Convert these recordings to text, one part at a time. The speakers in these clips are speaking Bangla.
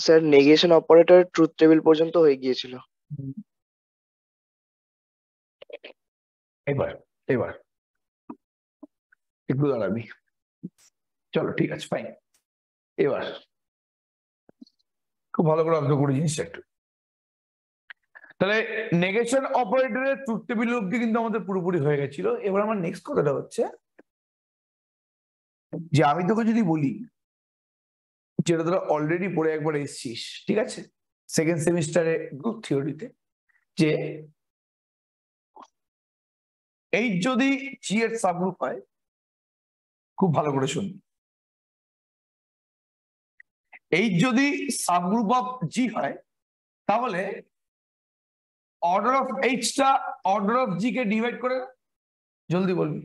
Sir negation operator truth table পর্যন্ত হয়ে গিয়েছিল। এবার এবার একটু দাঁড়াবি, চলো ঠিক আছে ফাইন। এবার খুব ভালো করে অবজার্ভ করে জিনিসটা একটু, তাহলে নেগেশন অপারেটরের ট্রুথ টেবিল অবধি কিন্তু আমাদের পুরোপুরি হয়ে গেছিল। এবার আমার নেক্সট কথাটা হচ্ছে যে আমি তোকে যদি বলি, যেটা তোরা অলরেডি পড়ে একবার এসছিস, ঠিক আছে, সেকেন্ড সেমিস্টারে গ্রুপ থিওরিতে, যে এই যদি জি এর সাবগ্রুপ হয়, খুব ভালো করে শুন, এই যদি সাবগ্রুপ অফ জি হয় তাহলে অর্ডার অফ এইচটা অর্ডার অফ জি কে ডিভাইড করে, জলদি বলবি।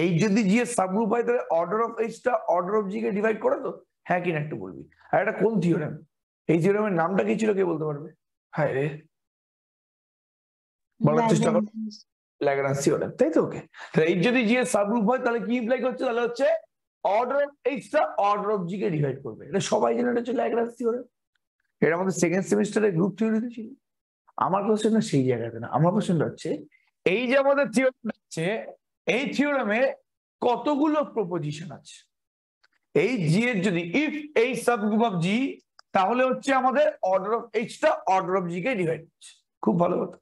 এই যদি জি এর সাবগ্রুপ হয় তাহলে অর্ডার অফ এইচটা অর্ডার অফ জি কে ডিভাইড করে, তো হ্যাঁ কিনা একটু বলবি। আর এটা কোন থিওরেম? এই থিওরেমের নামটা কি ছিল কে বলতে পারবে? হ্যাঁ রে, বলার চেষ্টা কর। ল্যাগ্রাঞ্জ থিওরেম, তাই তো? ওকে, তাহলে এই যদি জি এর সাবগ্রুপ হয় তাহলে কি ইমপ্লাই করছে? তাহলে হচ্ছে অর্ডার অফ এইচটা অর্ডার অফ জি কে ডিভাইড করবে। এটা সবাই জানে, এটা হচ্ছে ল্যাগ্রাঞ্জ থিওরেম। এটা আমাদের সেকেন্ড সেমিস্টারে গ্রুপ থিওরিতে ছিল। আমার কোশ্চেনটা সেই জায়গাতে না, আমার কোশ্চেনটা হচ্ছে এই যে আমাদের থিওরেম আছে, এই থিওরেমে কতগুলো প্রপোজিশন আছে? এই জি এর যদি ইফ এই সাবগ্রুপ অফ জি, তাহলে হচ্ছে আমাদের অর্ডার অফ এইচটা অর্ডার অফ জি কে ডিভাইড করছে। খুব ভালো কথা।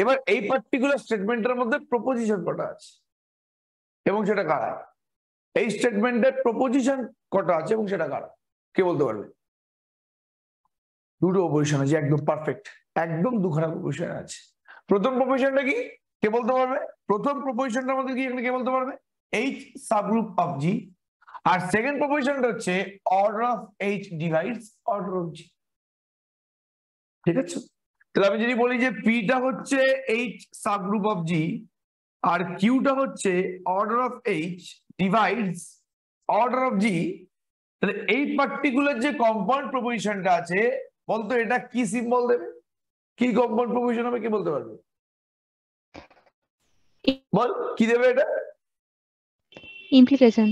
এবার এই পার্টিকুলার স্টেটমেন্টের মধ্যে প্রপোজিশন কটা আছে এবং সেটা কারা? এই স্টেটমেন্টের প্রপোজিশন কটা আছে এবং সেটা কারা? কে বলতে পারবে? দুটো প্রপোজিশন আছে, একদম পারফেক্ট, একদম দুখানা প্রপোজিশন আছে। প্রথম প্রপোজিশনটা কি কে বলতে পারবে? প্রথম প্রপোজিশনটা আমাদের কি এখানে কে বলতে পারবে? H subgroup of G. আর সেকেন্ড প্রপোজিশনটা হচ্ছে order of H divides order of G. ঠিক আছে, তাহলে আমি যদি বলি যে পিটা হচ্ছে এইচ সাবগ্রুপ অফ জি আর কিউটা হচ্ছে order of H divides order of G, তাহলে এই পার্টিকুলার যে কম্পাউন্ড প্রপোজিশনটা আছে, বলতো এটা কি সিম্বল দেবে? কি কম্পাউন্ড প্রপোজিশন হবে, কি বলতে পারবে? বল কি দেবে এটা? ইমপ্লিকেশন।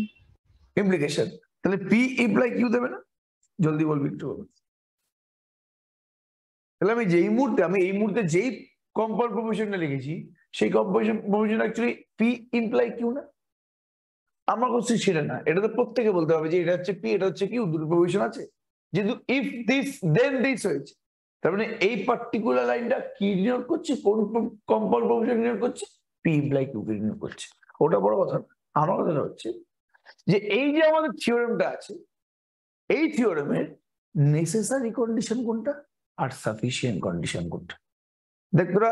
ইমপ্লিকেশন। তাহলে পি ইমপ্লাই কিউ দেবে না? জলদি বলবি একটু। তাহলে আমি এই মুহূর্তে যেই কম্পাউন্ড প্রপোজিশনটা লিখেছি, সেই compound proposition actually P imply Q না? আমার কোশ্চেন সেটা না, এটা তো প্রত্যেকে বলতে হবে যে এটা হচ্ছে পি, এটা হচ্ছে কিউ, দুটো প্রপোজিশন আছে। যেহেতু ইফ দিস দেন দিস হয়েছে, তার মানে এই পার্টিকুলার লাইনটা কি ডিনোট করছে? কোন কম্পাউন্ড প্রপোজিশন ডিনোট করছে? পি ইমপ্লাই কিউ কে ডিনোট করছে। ওটা বড় কথা না, আমার কথাটা হচ্ছে যে এই যে আমাদের থিওরেমটা আছে, এই থিওরেমের নেসেসারি কন্ডিশন কোনটা আর সাফিসিয়েন্ট কন্ডিশন কোনটা? দেখ তোরা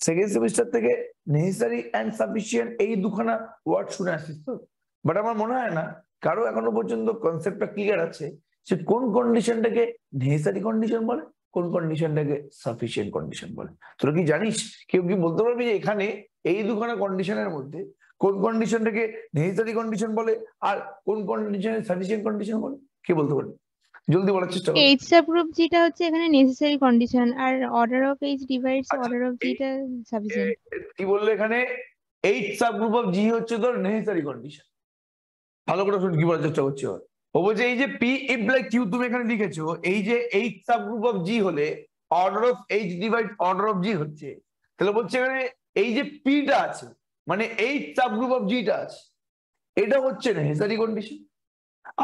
সেকেন্ড সেমিস্টার থেকে নেসেসারি এন্ড সাফিসিয়েন্ট এই দুখানা ওয়ার্ড শুনে আসিস তো, বাট আমার মনে হয় না কারো এখনো পর্যন্ত কনসেপ্টটা ক্লিয়ার আছে যে কোন কন্ডিশনটাকে নেসেসারি কন্ডিশন বলে, কোন কন্ডিশনটাকে সাফিসিয়েন্ট কন্ডিশন বলে। তোরা কি জানিস? কেউ কি বলতে পারবি যে এখানে এই দুখানা কন্ডিশনের মধ্যে কোন কন্ডিশনটাকে নেসেসারি কন্ডিশন বলে আর কোন কন্ডিশনে সাফিসিয়েন্ট কন্ডিশন বলে? কে বলতে পারবে? জলদি বলার চেষ্টা করো। এইচ সাবগ্রুপ যেটা হচ্ছে এখানে নেসেসারি কন্ডিশন, আর order of H divides order of জিটা সাফিসিয়েন্ট। কি বললে এখানে? এইচ সাবগ্রুপ অফ জি হচ্ছে তোর নেসেসারি কন্ডিশন। ভালো করে শুন কি বলার চেষ্টা করছি। ও বলছে এই যে পি ইমপ্লাই কিউ তুমি এখানে লিখেছো, এই যে এইচ সাবগ্রুপ অফ জি হলে order of H divide order of G হচ্ছে, তাহলে বলছে এখানে এই যে পিটা আছে মানে এইচ সাবগ্রুপ অফ জিটা আছে, এটা হচ্ছে নেসেসারি কন্ডিশন।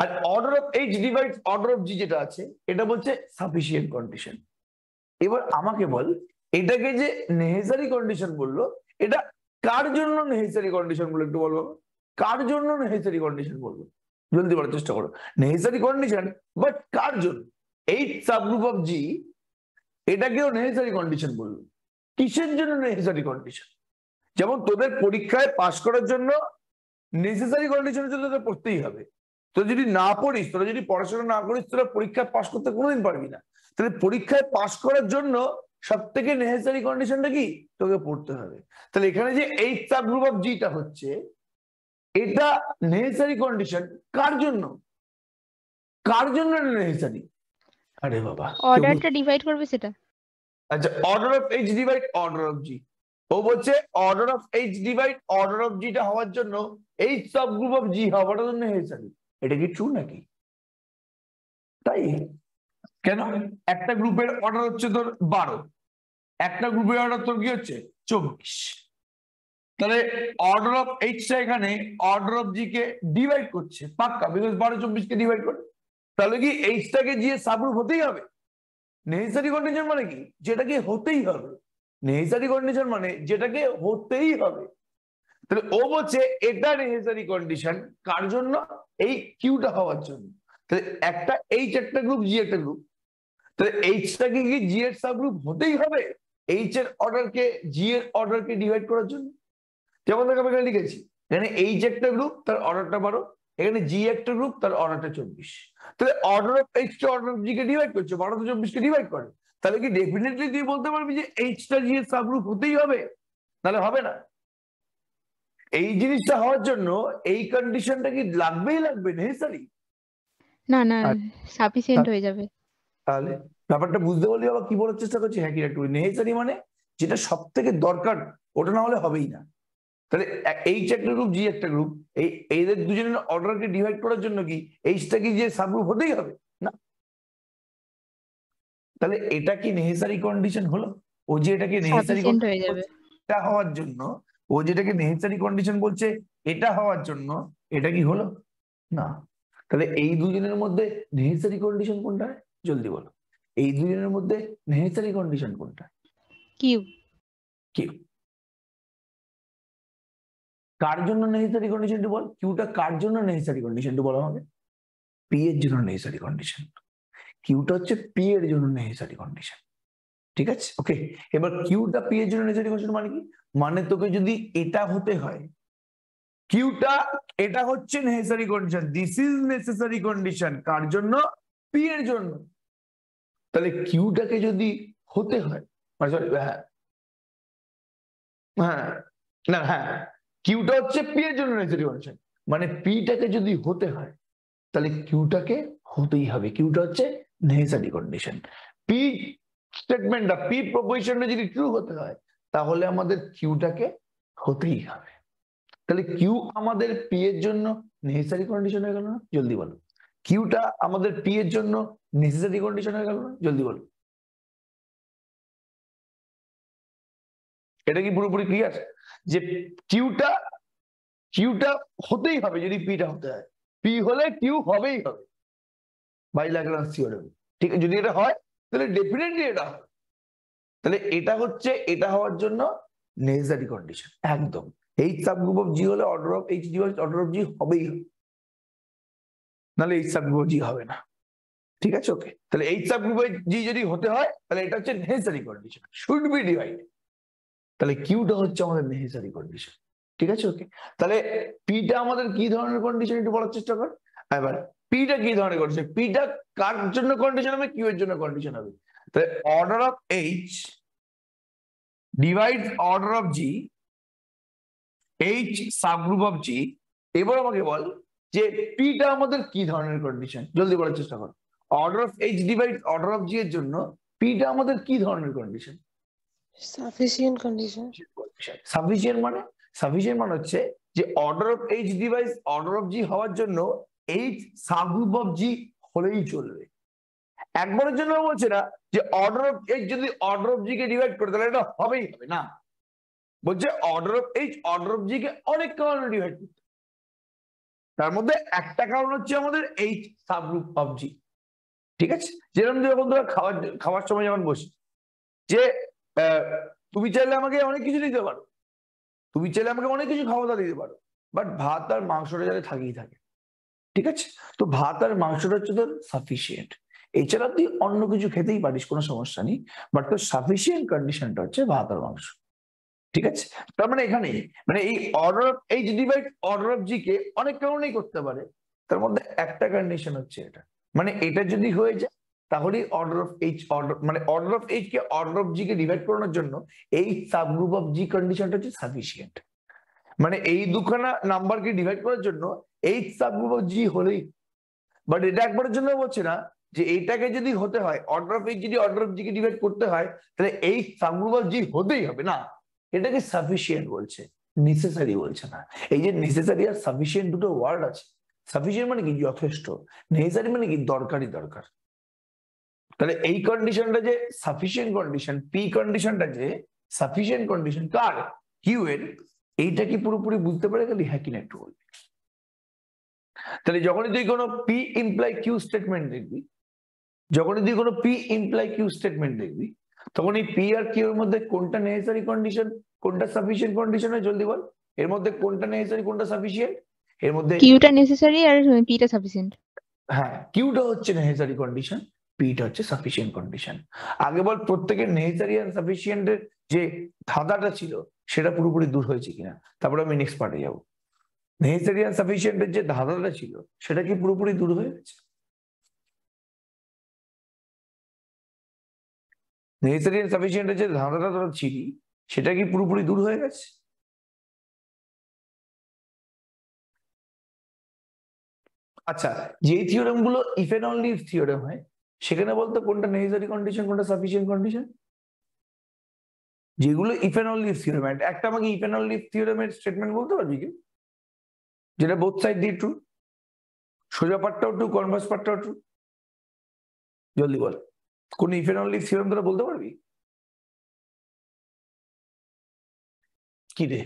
আর order of H divide order of G যেটা আছে, এটা বলছে সাফিসিয়েন্ট কন্ডিশন। এবার আমাকে বল, এটাকে যে নেসেসারি কন্ডিশন বললো, এটা কার জন্য নেসেসারি কন্ডিশন বলে একটু বলবো? কার জন্য নেসেসারি কন্ডিশন বলবো? জলদি বলার চেষ্টা করো। নেসেসারি কন্ডিশন, বাট কার জন্য? এইট সাবগ্রুপ অফ জি এটাকেও নেসেসারি কন্ডিশন বললো। কিসের জন্য নেসেসারি কন্ডিশন? যেমন তোদের পরীক্ষায় পাশ করার জন্য নেসেসারি কন্ডিশনের জন্য তোদের পড়তেই হবে। তো যদি না পড়িস, তোরা যদি পড়াশোনা না করিস, তোরা পরীক্ষায় পাশ করতে কোনোদিন পারবি না। তাহলে পরীক্ষায় পাশ করার জন্য সব থেকে নেসেসারি কন্ডিশনটা কি? তোকে পড়তে হবে। তাহলে এখানে যে এইট সাবগ্রুপ অফ জিটা হচ্ছে, এটা নেসেসারি কন্ডিশন কার জন্য? কার জন্য নেসেসারি? আরে বাবা, অর্ডারটা ডিভাইড করবে সেটা। আচ্ছা, order of H divide order of G. ও বলছে order of H divide order of জিটা হওয়ার জন্য এইচ সাবগ্রুপ অফ জি হওয়াটা জন্য নেসেসারি। এটা কি ট্রু নাকি? তাই কেন? একটা গ্রুপের অর্ডার হচ্ছে তোর 12, একটা গ্রুপের অর্ডার তোর কি হচ্ছে 24। তাহলে অর্ডার অফ এইচটা এখানে অর্ডার অফ জি কে ডিভাইড করছে পাক্কা, বিকজ 12 24 কে ডিভাইড করে। তাহলে কি এইচটাকে জি এর সাবগ্রুপ হতেই হবে। নেসেসারি কন্ডিশন মানে কি? যেটাকে হতেই হবে। নেসেসারি কন্ডিশন মানে যেটাকে হতেই হবে। তাহলে ও বলছে এটা নেসেসারি কন্ডিশন কার জন্য? এই কিউটা হওয়ার জন্য। তাহলে একটা এইচ একটা গ্রুপ, জি একটা গ্রুপ, তাহলে এইচটাকে কি জি এর সাবগ্রুপ হতেই হবে এইচ এর অর্ডারকে জি এর অর্ডারকে ডিভাইড করার জন্য। যেমন দেখো এখানে লিখেছি, এখানে এইচ একটা গ্রুপ তার অর্ডারটা 12, এখানে জি একটা গ্রুপ তার অর্ডারটা 24। তাহলে order of H K order of G কে ডিভাইড করছে, 12 তো 24 কে ডিভাইড করে। তাহলে কি ডেফিনেটলি তুই বলতে পারবি যে এইচটা জি এর সাবগ্রুপ হতেই হবে? তাহলে হবে না। এই জিনিসটা হওয়ার জন্য এই কন্ডিশনটা কি লাগবেই লাগবে, নেসেসারি? না না, সাফিসিয়েন্ট হয়ে যাবে। তাহলে ব্যাপারটা বুঝতে পারলি আবার কি বলার চেষ্টা করছি? হ্যাঁ কি একটু নেসেসারি মানে যেটা সব থেকে দরকার, ওটা না হলে হবেই না। তাহলে এইচ একটা গ্রুপ, জি একটা গ্রুপ, এদের দুজনের অর্ডারকে ডিভাইড করার জন্য কি এইচটা কি যে সাবগ্রুপ হতেই হবে না? তাহলে এটা কি নেসেসারি কন্ডিশন হলো? ও যে এটাকে নেসেসারি সাফিসিয়েন্ট হয়ে যাবে। এটা হওয়ার জন্য, ও যেটাকে নেসেসারি কন্ডিশন বলছে এটা হওয়ার জন্য, এটা কি হলো না? তাহলে এই দুজনের মধ্যে নেসেসারি কন্ডিশন কোনটা? জলদি বলো, এই দুজনের মধ্যে নেসেসারি কন্ডিশন কোনটা? কিউ। কিউ। কার জন্য নেসেসারি কন্ডিশনটা বল? কিউটা কার জন্য নেসেসারি কন্ডিশনটা বলো আমাকে। পি এর জন্য নেসেসারি কন্ডিশন। কিউটা হচ্ছে পি এর জন্য নেসেসারি কন্ডিশন। ঠিক আছে, ওকে। এবার কিউটা পি এর জন্য নেসেসারি কন্ডিশন মানে কি? মানে তোকে যদি এটা হতে হয়, কিউটা এটা হচ্ছে necessary condition, this is necessary condition কার জন্য? পি এর জন্য। তাহলে কিউটাকে যদি হতে হয়, সরি হ্যাঁ হ্যাঁ না হ্যাঁ, কিউটা হচ্ছে পি এর জন্য নেসেসারি কন্ডিশন, মানে পিটাকে যদি হতে হয় তাহলে কিউটাকে হতেই হবে। কিউটা হচ্ছে নেসেসারি কন্ডিশন। পি স্টেটমেন্টটা, পি প্রপোজিশনটা যদি ট্রু হতে হয় তাহলে আমাদের কিউটাকে হতেই হবে। তাহলে কিউ আমাদের পি এর জন্য নেসেসারি কন্ডিশন হয়ে গেল না? জলদি বলো। কিউটা আমাদের পি এর জন্য নেসেসারি কন্ডিশন হয়ে গেল না? জলদি বলো। এটা কি পুরোপুরি ক্লিয়ার যে কিউটা কিউটা হতেই হবে যদি পিটা হতে হয়? পি হলে কিউ হবেই হবে বাই ল্যাগ্রাঞ্জ থিওরেম। ঠিক আছে, যদি এটা হয় তাহলে ডেফিনেটলি এটা হবে। তাহলে এটা হচ্ছে এটা হওয়ার জন্য নেসেসারি কন্ডিশন একদম। এইচ সাবগ্রুপ অফ জি হলে order of H divides order of G হবেই হবে, নাহলে এইচ সাবগ্রুপ অফ জি হবে না। ঠিক আছে, ওকে। তাহলে এইচ সাবগ্রুপ অফ জি যদি হতে হয় তাহলে এটা হচ্ছে necessary condition, should be divided. তাহলে কিউটা হচ্ছে আমাদের নেসেসারি কন্ডিশন। ঠিক আছে, ওকে। তাহলে পিটা আমাদের কি ধরনের কন্ডিশন একটু বলার চেষ্টা কর। এবার পিটা কি ধরনের কন্ডিশন? পিটা কার জন্য কন্ডিশন হবে? কিউ এর জন্য কন্ডিশন হবে। তাহলে order of H divide order of G, H subgroup of G. এবার আমাকে বল যে পিটা আমাদের কি ধরনের কন্ডিশন, জলদি বলার চেষ্টা কর। Order of H divide order of G এর জন্য পিটা আমাদের কি ধরনের কন্ডিশন? Sufficient condition. সাফিসিয়েন্ট মানে? সাফিসিয়েন্ট মানে হচ্ছে যে order of H divides order of G হওয়ার জন্য এইচ সাবগ্রুপ অফ জি হলেই চলবে। একবারের জন্য বলছে না যে অর্ডার অফ এইচ যদি অর্ডার অফ জি কে ডিভাইড করে তাহলে এটা হবেই হবে না। বলছে order of H order of G কে অনেক কারণে ডিভাইড করতে, তার মধ্যে একটা কারণ হচ্ছে আমাদের এইচ সাবগ্রুপ অফ জি। ঠিক আছে, যেরকম যখন তোরা খাওয়ার সময় যখন বসি, যে তুমি চাইলে আমাকে অনেক কিছু দিতে পারো, তুমি চাইলে আমাকে অনেক কিছু খাওয়া দাওয়া দিতে পারো, বাট ভাত আর মাংসটা যাতে থাকেই থাকে। ঠিক আছে, তো ভাত আর মাংসটা হচ্ছে তোর সাফিসিয়েন্ট। এছাড়া তুই অন্য কিছু খেতেই পারিস, কোনো সমস্যা নেই, বাট তোর সাফিসিয়েন্ট কন্ডিশনটা হচ্ছে ভাত আর মাংস। ঠিক আছে, তার মানে এখানে মানে এই order of H divide order of G কে অনেক কারণেই করতে পারে, তার মধ্যে একটা কন্ডিশন হচ্ছে এটা। মানে এটা যদি হয়ে যায় তাহলে অর্ডার অফ এইচ অর্ডার মানে order of H K order of G কে ডিভাইড করানোর জন্য এই সাবগ্রুপ অফ জি কন্ডিশনটা হচ্ছে সাফিসিয়েন্ট। মানে এই দুখানা নাম্বারকে ডিভাইড করার জন্য এইচ সাবগ্রুপ অফ জি হলেই, বাট এটা একবারের জন্য বলছে না যে এইটাকে যদি হতে হয় অর্ডার অফ এইচ যদি অর্ডার অফ জি কে ডিভাইড করতে হয় তাহলে এইচ সাবগ্রুপ অফ জি হতেই হবে না। এটাকে সাফিসিয়েন্ট বলছে, নেসেসারি বলছে না। এই যে নেসেসারি আর সাফিসিয়েন্ট দুটো ওয়ার্ড আছে। সাফিসিয়েন্ট মানে কি যথেষ্ট, নেসেসারি মানে কি দরকারি দরকার। তাহলে এই কন্ডিশনটা যে সাফিসিয়েন্ট কন্ডিশন, পি কন্ডিশনটা যে সাফিসিয়েন্ট কন্ডিশন কার, কিউ এর, এইটা কি পুরোপুরি বুঝতে পারে গেলি? হ্যাঁ কিনা একটু বলবি। তাহলে যখনই তুই কোনো পি ইমপ্লাই কিউ স্টেটমেন্ট দেখবি, যখনই তুই কোনো পি ইমপ্লাই কিউ স্টেটমেন্ট দেখবি, তখন এই পি আর কিউ এর মধ্যে কোনটা নেসেসারি কন্ডিশন, কোনটা সাফিসিয়েন্ট কন্ডিশন হয় জলদি বল। এর মধ্যে কোনটা নেসেসারি, কোনটা সাফিসিয়েন্ট? এর মধ্যে কিউটা নেসেসারি আর পিটা সাফিসিয়েন্ট। হ্যাঁ, কিউটা হচ্ছে নেসেসারি কন্ডিশন, পিটা হচ্ছে সাফিসিয়েন্ট কন্ডিশন। আগে বল প্রত্যেকের নেসেসারি আর সাফিসিয়েন্টের যে ধাঁধাটা ছিল সেটা পুরোপুরি দূর হয়েছে কিনা, তারপরে আমি নেক্সট পার্টে যাবো। নেসেসারি আর সাফিসিয়েন্টের যে ধাঁধাটা ছিল সেটা কি পুরোপুরি দূর হয়ে গেছে? নেসেসারি আর সাফিসিয়েন্টের যে ধাঁধাটা তোরা ছিলি সেটা কি পুরোপুরি দূর হয়ে গেছে? আচ্ছা, যে থিওরেম গুলো if and only if theorem হয় সেখানে বলতো কোনটা নেসেসারি কন্ডিশন, কোনটা সাফিসিয়েন্ট কন্ডিশন? যেগুলো if and only if theorem, একটা আমাকে ইফ এন্ড অনলি ইফ থিওরেমের স্টেটমেন্ট বলতে পারবি কি, যেটা বোথ সাইড দিয়ে ট্রু, সোজা পার্টটাও ট্রু, কনভার্স পার্টটাও ট্রু? জলদি বল, কোন if and only if theorem তোরা বলতে পারবি? কি রে,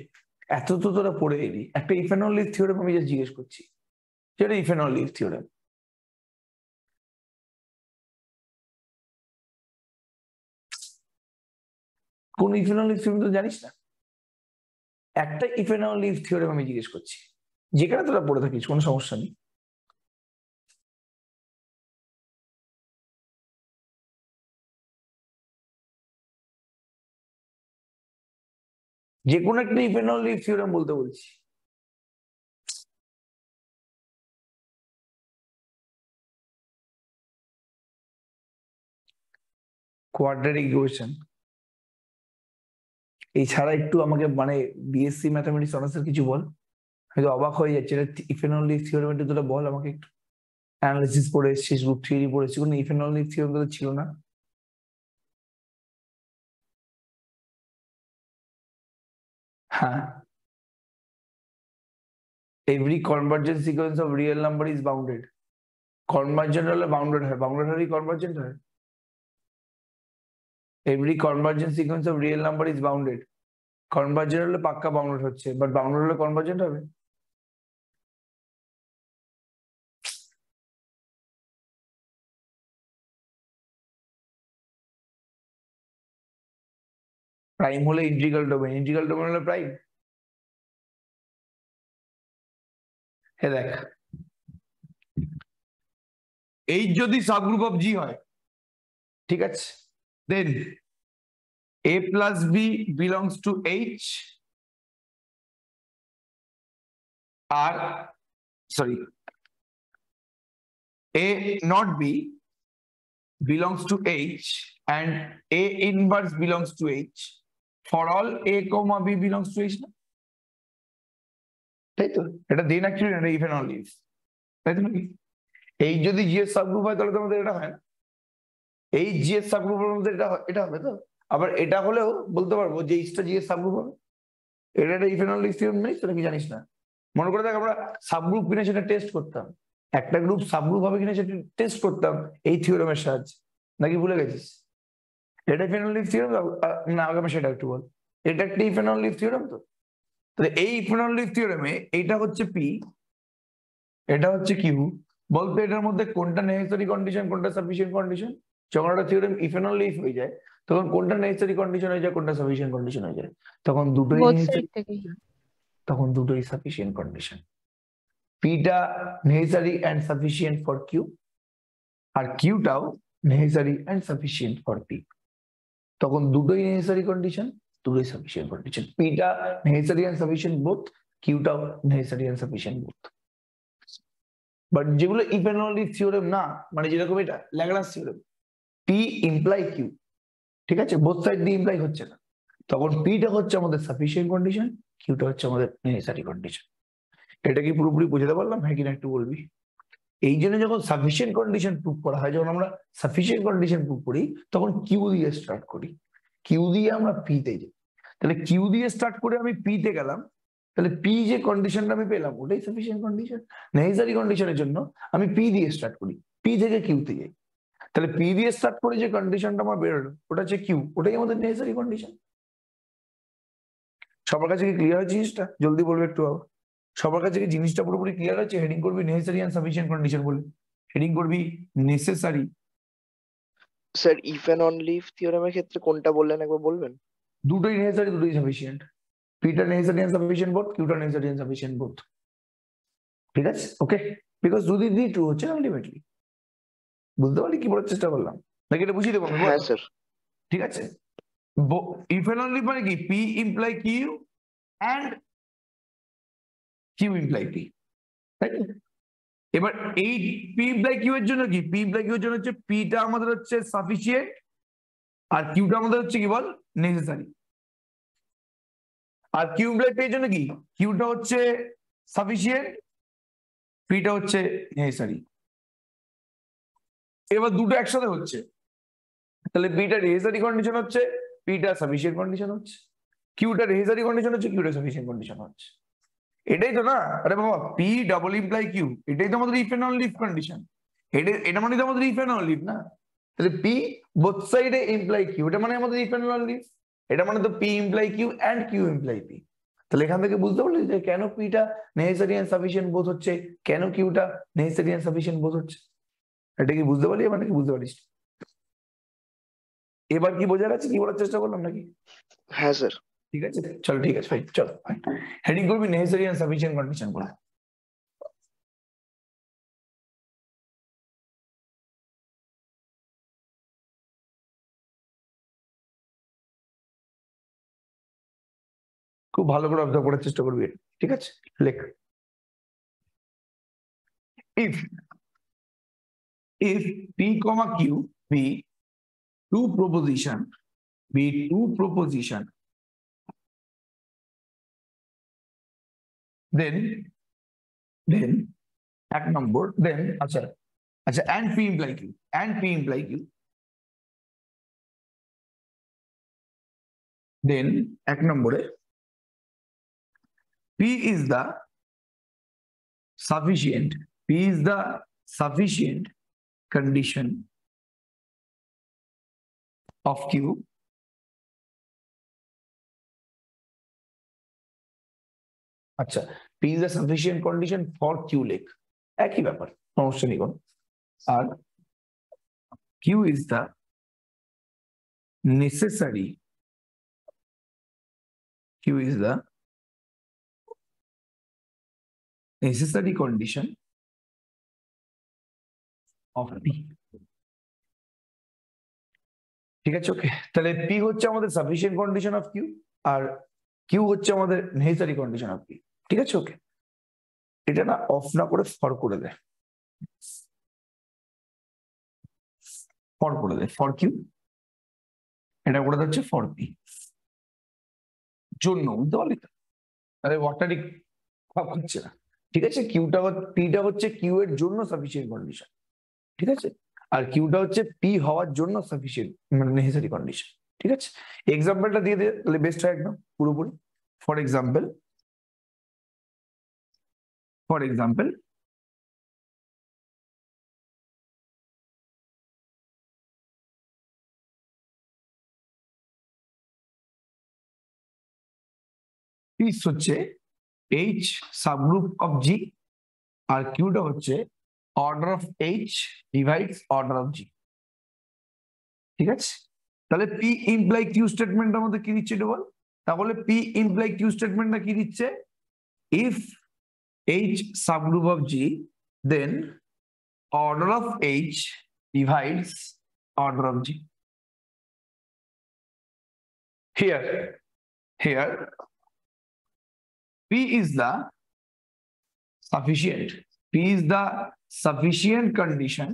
এত তো তোরা পড়ে এলি, একটা if and only if theorem আমি যা জিজ্ঞেস করছি, যেটা if and only if theorem, কোন if and only if theorem তো জানিস না? একটা if and only if theorem আমি জিজ্ঞেস করছি, যেখানে তোরা পড়ে থাকিস কোনো সমস্যা নেই। যে কোনো একটা if and only if theorem বলতে বলছি। কোয়াড্রেটিক ইকুয়েশন এছাড়া একটু আমাকে মানে বিএসসি ম্যাথামেটিক্স অনার্সের কিছু বল, হয়তো অবাক হয়ে যাচ্ছে। এটা if and only if theorem একটু তোরা বল আমাকে একটু। অ্যানালিসিস পড়ে এসেছিস, গ্রুপ থিওরি পড়েছিস, কোনো if and only if theorem তো ছিল না। হ্যাঁ, every convergent sequence of real number is bounded. Convergent হলে বাউন্ডেড হয়, বাউন্ডেড হলেই কনভার্জেন্ট হয়। Every convergent sequence of real number is bounded. Convergent হলে পাক্কা বাউন্ডেড হচ্ছে, বাট বাউন্ডেড হলে কনভার্জেন্ট হবে। প্রাইম হলে ইন্টিগ্রাল ডোমেন, ইন্টিগ্রাল ডোমেন হলে প্রাইম। হে দেখ, এইচ যদি সাবগ্রুপ অফ জি হয়, ঠিক আছে, দেন a plus b belongs to h R sorry a not b belongs to h and a inverse belongs to h for all a comma b belongs to h না, তাই তো? এটা দেন অ্যাকচুয়ালি এটা ইফ এন্ড অনলি ইফ, তাই তো নাকি? এই যদি জি এর সাবগ্রুপ হয় তাহলে তোমাদের এটা হয় না, এই জি এর সাবগ্রুপের মধ্যে এটা হবে তো। আবার এটা হলেও বলতে পারবো যে এইচটা জি এর সাবগ্রুপ হবে। এটা একটা if and only if theorem নেই, সেটা কি জানিস না? মনে করে দেখ, আমরা সাবগ্রুপ কিনা সেটা টেস্ট করতাম, একটা গ্রুপ সাবগ্রুপ হবে কিনা সেটা টেস্ট করতাম এই থিওরেমের সাহায্যে, নাকি ভুলে গেছিস? এটা if and only if theorem না? আগে আমি সেটা একটু বল, এটা একটা if and only if theorem তো। তাহলে এই ইফ এন্ড অনলি ইফ থিওরেমে এইটা হচ্ছে পি, এটা হচ্ছে কিউ, বলতে এটার মধ্যে কোনটা নেসেসারি কন্ডিশন, কোনটা সাফিসিয়েন্ট কন্ডিশন? যখন একটা theorem if and only if হয়ে যায় তখন কোনটা নেসেসারি কন্ডিশন হয়ে যায়, কোনটা সাফিসিয়েন্ট কন্ডিশন হয়ে যায়? তখন দুটোই বোথ নেসেসারি, সাইড থেকে। তখন দুটোই সাফিসিয়েন্ট কন্ডিশন। পিটা necessary and sufficient for Q, আর কিউটাও necessary and sufficient for P. তখন দুটোই নেসেসারি কন্ডিশন, দুটোই সাফিসিয়েন্ট কন্ডিশন। পিটা নেসেসারি এন্ড সাফিসিয়েন্ট বোথ, কিউটাও necessary and sufficient both. But যেগুলো ইফ এন্ড অনলি থিওরেম না, মানে যেরকম এটা Lagrange theorem, P imply Q, ঠিক আছে, বোথ সাইড দিয়ে ইমপ্লাই হচ্ছে না, তখন পিটা হচ্ছে আমাদের সাফিসিয়েন্ট কন্ডিশন, কিউটা হচ্ছে আমাদের নেসেসারি কন্ডিশন। এটা কি পুরোপুরি বুঝাতে পারলাম? হ্যাঁ কিনা একটু বলবি। এই জন্য যখন সাফিসিয়েন্ট কন্ডিশন প্রুভ করা হয়, যখন আমরা সাফিসিয়েন্ট কন্ডিশন প্রুভ করি তখন কিউ দিয়ে স্টার্ট করি, কিউ দিয়ে আমরা পি তে যাই। তাহলে কিউ দিয়ে স্টার্ট করে আমি পি তে গেলাম, তাহলে পি যে কন্ডিশনটা আমি পেলাম ওটাই সাফিসিয়েন্ট কন্ডিশন। নেসেসারি কন্ডিশনের জন্য আমি পি দিয়ে স্টার্ট করি, পি থেকে কিউ তে যাই, তাহলে পি দিয়ে স্টার্ট করে যে কন্ডিশনটা আমার বেরোলো ওটা হচ্ছে কিউ, ওটাই আমাদের নেসেসারি কন্ডিশন। সবার কাছে কি ক্লিয়ার হচ্ছে জিনিসটা? জলদি বলবে একটু আবার। সবার কাছে কি জিনিসটা পুরোপুরি ক্লিয়ার হচ্ছে? হেডিং করবি নেসেসারি এন্ড সাফিসিয়েন্ট কন্ডিশন বলে, হেডিং করবি necessary. Sir if and only if থিওরেমের ক্ষেত্রে কোনটা বললেন একবার বলবেন? দুটোই নেসেসারি, দুটোই সাফিসিয়েন্ট। পিটা নেসেসারি এন্ড সাফিসিয়েন্ট বোথ, কিউটা নেসেসারি এন্ড সাফিসিয়েন্ট বোথ। ঠিক আছে, ওকে। বিকজ যদি দি ট্রু হচ্ছে আলটিমেটলি। বুঝতে পারলি কি বলার চেষ্টা করলাম নাকি? এটা বুঝিয়ে দেবো? হ্যাঁ স্যার। ঠিক আছে, ইফ এন্ড অনলি মানে কি? P imply Q and Q imply P, তাই তো? এবার এই পি ইমপ্লাই কিউ এর জন্য কি? পি ইমপ্লাই কিউ এর জন্য হচ্ছে পিটা আমাদের হচ্ছে সাফিসিয়েন্ট আর কিউটা আমাদের হচ্ছে কি বল? নেসেসারি। আর কিউ ইমপ্লাই পি এর জন্য কি? কিউটা হচ্ছে সাফিসিয়েন্ট, পিটা হচ্ছে নেসেসারি। এবার দুটো একসাথে হচ্ছে, তাহলে পিটা নেসেসারি কন্ডিশন হচ্ছে, পিটা সাফিসিয়েন্ট কন্ডিশন হচ্ছে। কিউটা নেসেসারি কন্ডিশন হচ্ছে, কিউটা সাফিসিয়েন্ট কন্ডিশন হচ্ছে। এটাই তো না? আরে বাবা, পি ডাবল ইমপ্লাই কিউ, এটাই তো আমাদের if and only if condition. এটা মানে তো আমাদের ইফ এন্ড অনলি ইফ না? তাহলে পি বোথ সাইডে ইমপ্লাই কিউ, এটা মানে আমাদের ইফ এন্ড অনলি ইফ। এটা মানে তো P imply Q and Q imply P. তাহলে এখান থেকে বুঝতে পারলি যে কেন পিটা নেসেসারি এন্ড সাফিসিয়েন্ট বোথ হচ্ছে, কেন কিউটা নেসেসারি এন্ড সাফিসিয়েন্ট বোথ হচ্ছে। এটা কি বুঝতে পারলি? মানে কি বুঝতে পারিস? এবার কি বোঝা গেছে কি বলার চেষ্টা করলাম নাকি? হ্যাঁ স্যার। ঠিক আছে, চলো ঠিক আছে ভাই, চলো হেডিং করবি নেসেসারি এন্ড সাফিসিয়েন্ট কন্ডিশন বলে। খুব ভালো করে অবজার্ভ করার চেষ্টা করবি, ঠিক আছে? লেখ, if p comma q be two proposition, then এক নম্বর, then আচ্ছা and p imply q, then এক নম্বরে p is the sufficient condition of q আচ্ছা, p is the sufficient condition for q লেখ, একই ব্যাপার, সমস্যা নেই কোনো। আর q is the necessary condition of p। ঠিক আছে, ওকে। তাহলে p হচ্ছে আমাদের সাফিসিয়েন্ট কন্ডিশন অফ q আর q হচ্ছে আমাদের নেসেসারি কন্ডিশন অফ p। ঠিক আছে, ওকে। এটা না অফ না করে ফর করে দে, ফর কিউ, এটা করে হচ্ছে ফর পি জন্য, বুঝতে পারলি তো? তাহলে ওয়াটারই খারাপ হচ্ছে না। ঠিক আছে, পিটা হচ্ছে কিউ এর জন্য সাফিসিয়েন্ট কন্ডিশন, ঠিক আছে? আর কিউটা হচ্ছে পি হওয়ার জন্য সাফিসিয়েন্ট মানে নেসেসারি কন্ডিশন। ঠিক আছে, এক্সাম্পলটা দিয়ে দে তাহলে বেস্ট হয় একদম পুরোপুরি। ফর এক্সাম্পল পিস হচ্ছে এইচ সাবগ্রুপ অফ জি আর কিউটা হচ্ছে order of H divides order of G. ঠিক আছে, তাহলে পি ইমপ্লাই কিউ স্টেটমেন্ট আমাদের কি দিচ্ছে এটা বল? তাহলে পি ইমপ্লাই কিউ স্টেটমেন্টটা কি দিচ্ছে? If H subgroup of G then order of H divides order of G. Here P is the sufficient condition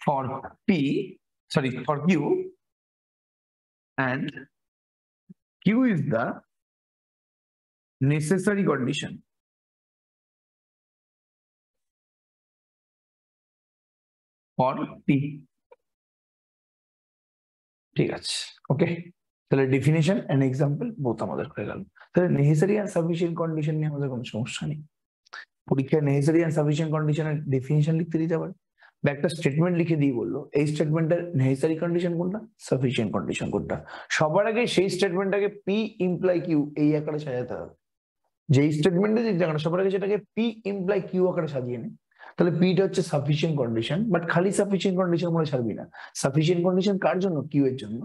for Q, and Q is the necessary condition for P। ঠিক আছে, ওকে। তাহলে ডেফিনেশন এন্ড এক্সাম্পল বোথ আমাদের হয়ে গেল। তাহলে নেসেসারি এন্ড সাফিসিয়েন্ট কন্ডিশন নিয়ে আমাদের কোনো সমস্যা নেই। পরীক্ষায় নেসেসারি এন্ড সাফিসিয়েন্ট কন্ডিশনের ডেফিনেশন লিখতে দিতে পারে, একটা স্টেটমেন্ট লিখে দিয়ে বললো এই স্টেটমেন্টের নেসেসারি কন্ডিশন কোনটা, সাফিসিয়েন্ট কন্ডিশন কোনটা। সবার আগে সেই স্টেটমেন্টটাকে পি ইমপ্লাই কিউ এই আকারে সাজাতে হবে। যেই স্টেটমেন্টে যে জায়গাটা সবার আগে সেটাকে পি ইমপ্লাই কিউ আকারে সাজিয়ে নে। তাহলে পিটা হচ্ছে সাফিসিয়েন্ট কন্ডিশন, বাট খালি সাফিসিয়েন্ট কন্ডিশন বলে ছাড়বি না। সাফিসিয়েন্ট কন্ডিশন কার জন্য, কিউ এর জন্য।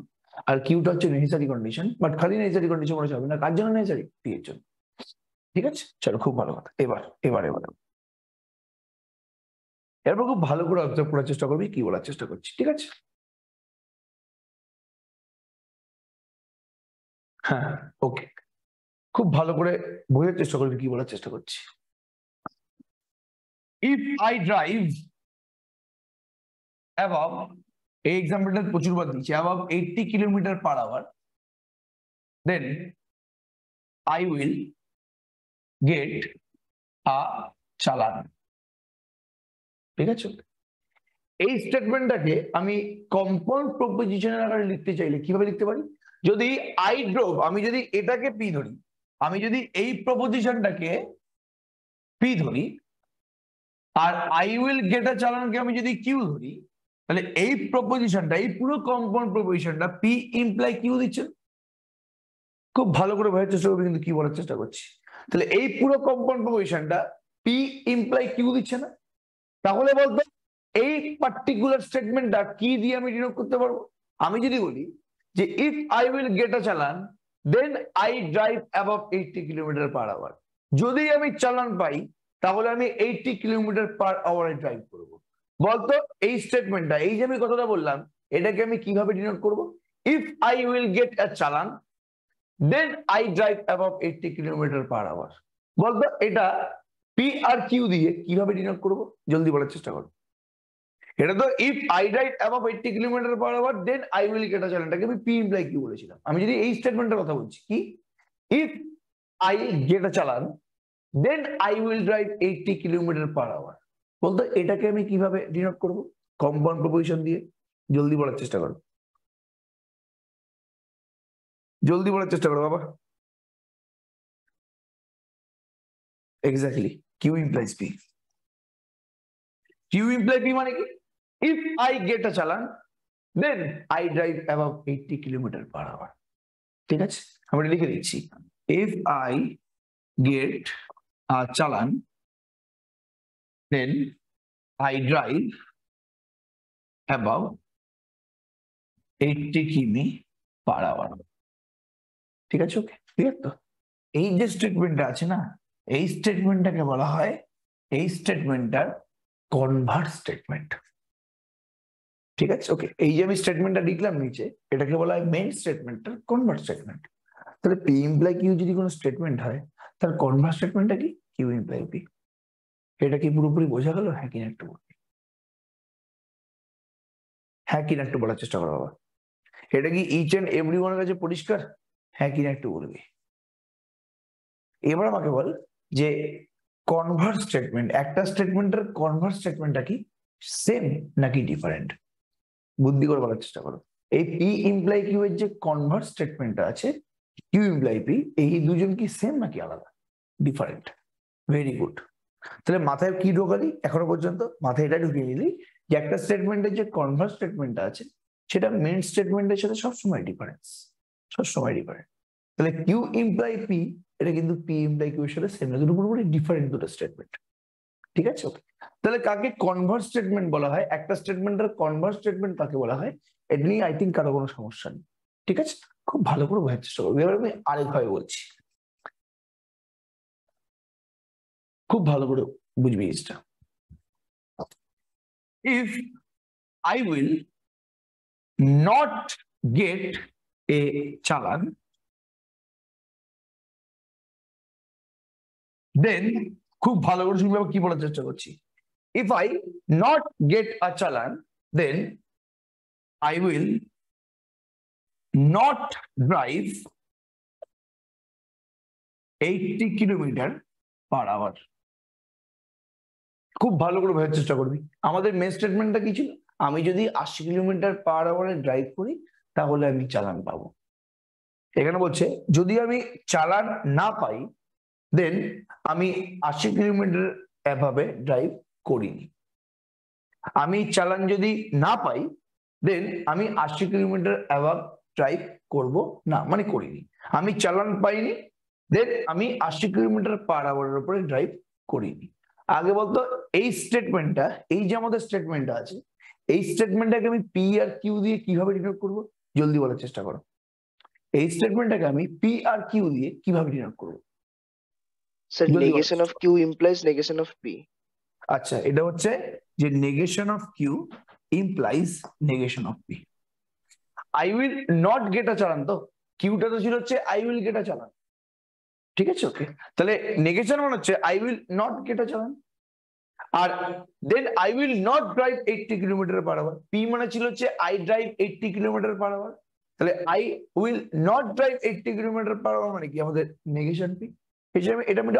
আর কিউটা হচ্ছে নেসেসারি কন্ডিশন, বাট খালি নেসেসারি কন্ডিশন বলে ছাড়বি না। কার জন্য নেসেসারি, পি এর জন্য। ঠিক আছে, চলো খুব ভালো কথা। এবার এরপর খুব ভালো করে অবজার্ভ করার চেষ্টা করবি কি বলার চেষ্টা করছি। ঠিক আছে, হ্যাঁ ওকে, খুব ভালো করে বোঝার চেষ্টা করবি কি বলার চেষ্টা করছি। ইফ আই ড্রাইভ অ্যাবাভ, এই এক্সাম্পলটা প্রচুরবার দিচ্ছি, above 80 kilometre per hour, then I will get a challan. ঠিক আছে, এই স্টেটমেন্টটাকে আমি কম্পাউন্ড প্রপোজিশনের আকারে লিখতে চাইলে কিভাবে লিখতে পারি? যদি আই ড্রোভ, আমি যদি এটাকে পি ধরি, আমি যদি এই প্রপোজিশনটাকে পি ধরি, আর আই উইল গেট আ চালানকে আমি যদি কিউ ধরি, তাহলে এই প্রপোজিশনটা, এই পুরো কম্পাউন্ড প্রপোজিশনটা পি ইমপ্লাই কিউ দিচ্ছে। খুব ভালো করে বোঝার চেষ্টা করবে কিন্তু কি বলার চেষ্টা করছি। তাহলে এই পুরো কম্পাউন্ড প্রপোজিশনটা পি ইমপ্লাই কিউ দিচ্ছে না? তাহলে বলতো এই পার্টিকুলার স্টেটমেন্টটা কি দিয়ে আমি ডিনোট করতে পারবো? আমি যদি বলি যে if I will get a challan then I drive above 80 kilometre per hour, যদি আমি চালান পাই তাহলে আমি 80 কিলোমিটার পার আওয়ারে ড্রাইভ করবো। বলতো এই স্টেটমেন্টটা, এই যে আমি কথাটা বললাম, এটাকে আমি কিভাবে ডিনোট করব? If I will get a challan then I drive above 80 kilometre per hour. বলতো এটা পি আর কিউ দিয়ে কিভাবে ডিনোট করবো? জলদি বলার চেষ্টা করো। এটা তো if I drive above 80 kilometre per hour then I will get a challan, এটাকে আমি পি ইমপ্লাই কিউ বলেছিলাম। আমি যদি এই স্টেটমেন্টের কথা বলছি কি, if I get a challan then I will drive 80 kilometre per hour, বলতো এটাকে আমি কিভাবে ডিনোট করব? কম্পাউন্ড প্রপোজিশন দিয়ে। জলদি বলার চেষ্টা করো, জলদি বলার চেষ্টা করো বাবা। Exactly, Q implies P. Q imply P মানে কি? If I get a challan then I drive above 80 kilometre per hour. ঠিক আছে, আমি লিখে দিচ্ছি, if I get a challan then I drive above 80 কিমি পার আওয়ার। ঠিক আছে, ওকে ক্লিয়ার তো? এই যে স্টেটমেন্টটা আছে না, এই স্টেটমেন্টটাকে বলা হয়, এই স্টেটমেন্টটার কনভার্ট স্টেটমেন্ট। ঠিক আছে, ওকে, এই যে আমি স্টেটমেন্টটা লিখলাম নিচে, এটাকে বলা হয় মেইন স্টেটমেন্টটার কনভার্ট স্টেটমেন্ট। তাহলে পি ইমপ্লাই কিউ যদি কোনো স্টেটমেন্ট হয়, তার কনভার্ট স্টেটমেন্টটা কি? Q imply P. এটা কি পুরোপুরি বোঝা গেল? হ্যাঁ কিনা একটু বলবি, হ্যাঁ কিনা একটু বলার চেষ্টা করো বাবা। এটা কি ইচ এন্ড এভরি ওয়ানের কাছে পরিষ্কার? হ্যাঁ কিনা একটু বলবি। এবার আমাকে বল যে কনভার্ট স্টেটমেন্ট, একটা স্টেটমেন্টের কনভার্ট স্টেটমেন্টটা কি সেম নাকি ডিফারেন্ট? বুদ্ধি করে বলার চেষ্টা করো। এই পি ইমপ্লাই কিউ এর যে কনভার্ট স্টেটমেন্টটা আছে, কিউ ইমপ্লাই পি, এই দুজন কি সেম নাকি আলাদা? ডিফারেন্ট। Very good. তাহলে মাথায় কি ঢোকালি এখনো পর্যন্ত? মাথায় এটা ঢুকিয়ে নিলি যে একটা স্টেটমেন্টের যে কনভার্ট স্টেটমেন্টটা আছে সেটা মেন স্টেটমেন্টের সাথে সবসময় ডিফারেন্স, সবসময় ডিফারেন্ট। তাহলে কিউ ইমপ্লাই পি, এটা কিন্তু পি ইমপ্লাই কিউ এর সাথে সেম না, দুটো পুরোপুরি ডিফারেন্ট দুটো স্টেটমেন্ট। ঠিক আছে, ওকে। তাহলে কাকে কনভার্ট স্টেটমেন্ট বলা হয়? একটা স্টেটমেন্টের কনভার্ট স্টেটমেন্ট কাকে বলা হয়? এটা নিয়ে আই থিঙ্ক কারো কোনো সমস্যা নেই। ঠিক আছে, খুব ভালো করে বোঝার চেষ্টা করবো। এবার আমি আরেকভাবে বলছি, খুব ভালো করে বুঝবি জিনিসটা। If I will not get a চালান দেন, খুব ভালো করে শুনবে কি বলার চেষ্টা করছি। If I not get a challan then I will not drive 80 kilometre per hour. খুব ভালো করে বোঝার চেষ্টা করবি। আমাদের মেন স্টেটমেন্টটা কি ছিল? আমি যদি 80 কিলোমিটার পার আওয়ারে ড্রাইভ করি তাহলে আমি চালান পাবো। এখানে বলছে যদি আমি চালান না পাই দেন আমি 80 কিলোমিটার এভাবে ড্রাইভ করিনি। আমি চালান যদি না পাই দেন আমি 80 কিলোমিটার অ্যাভাব ড্রাইভ করব না, মানে করিনি। আমি চালান পাইনি দেন আমি 80 কিলোমিটার পার আওয়ারের উপরে ড্রাইভ করিনি। আগে বলতো এই স্টেটমেন্টটা, এই যে আমাদের স্টেটমেন্টটা আছে, এই স্টেটমেন্টটাকে আমি পি আর কিউ দিয়ে কিভাবে ডিনোট করব? জলদি বলার চেষ্টা করো। এই স্টেটমেন্টটাকে আমি পি আর কিউ দিয়ে কিভাবে ডিনোট করব? স্যার জলদি বলো। Negation of Q implies negation of P. আচ্ছা, এটা হচ্ছে যে negation of Q implies negation of P. I will not get a challan, তো কিউটা তো ছিল হচ্ছে I will get a challan, ঠিক আছে? ওকে, তাহলে নেগেশন মানে হচ্ছে I will not get a challan, আর then I will not drive 80 kilometre per hour. P মানে ছিল হচ্ছে I drive 80 kilometre per hour, তাহলে I will not drive 80 kilometre per hour মানে কি আমাদের নেগেশন পি। হিসেবে এটা আমি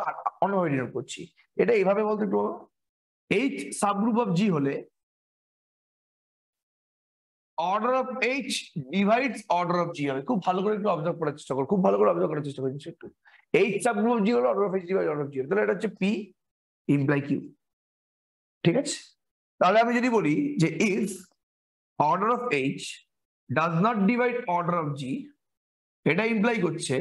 অন্যভাবে ডিনোট করছি, এটা এইভাবে বলতে একটু এইচ সাবগ্রুপ অফ জি হলে order of H divides order of G হবে। খুব ভালো করে একটু অবজার্ভ করার চেষ্টা করো, খুব ভালো করে অবজার্ভ করার চেষ্টা করছি একটু। এইচ সাবগ্রুপ অফ জি হলো order of H divide order of G, তাহলে এটা হচ্ছে পি ইমপ্লাই কিউ, ঠিক আছে? তাহলে আমি যদি বলি যে if order of H does not divide order of G, এটা ইমপ্লাই করছে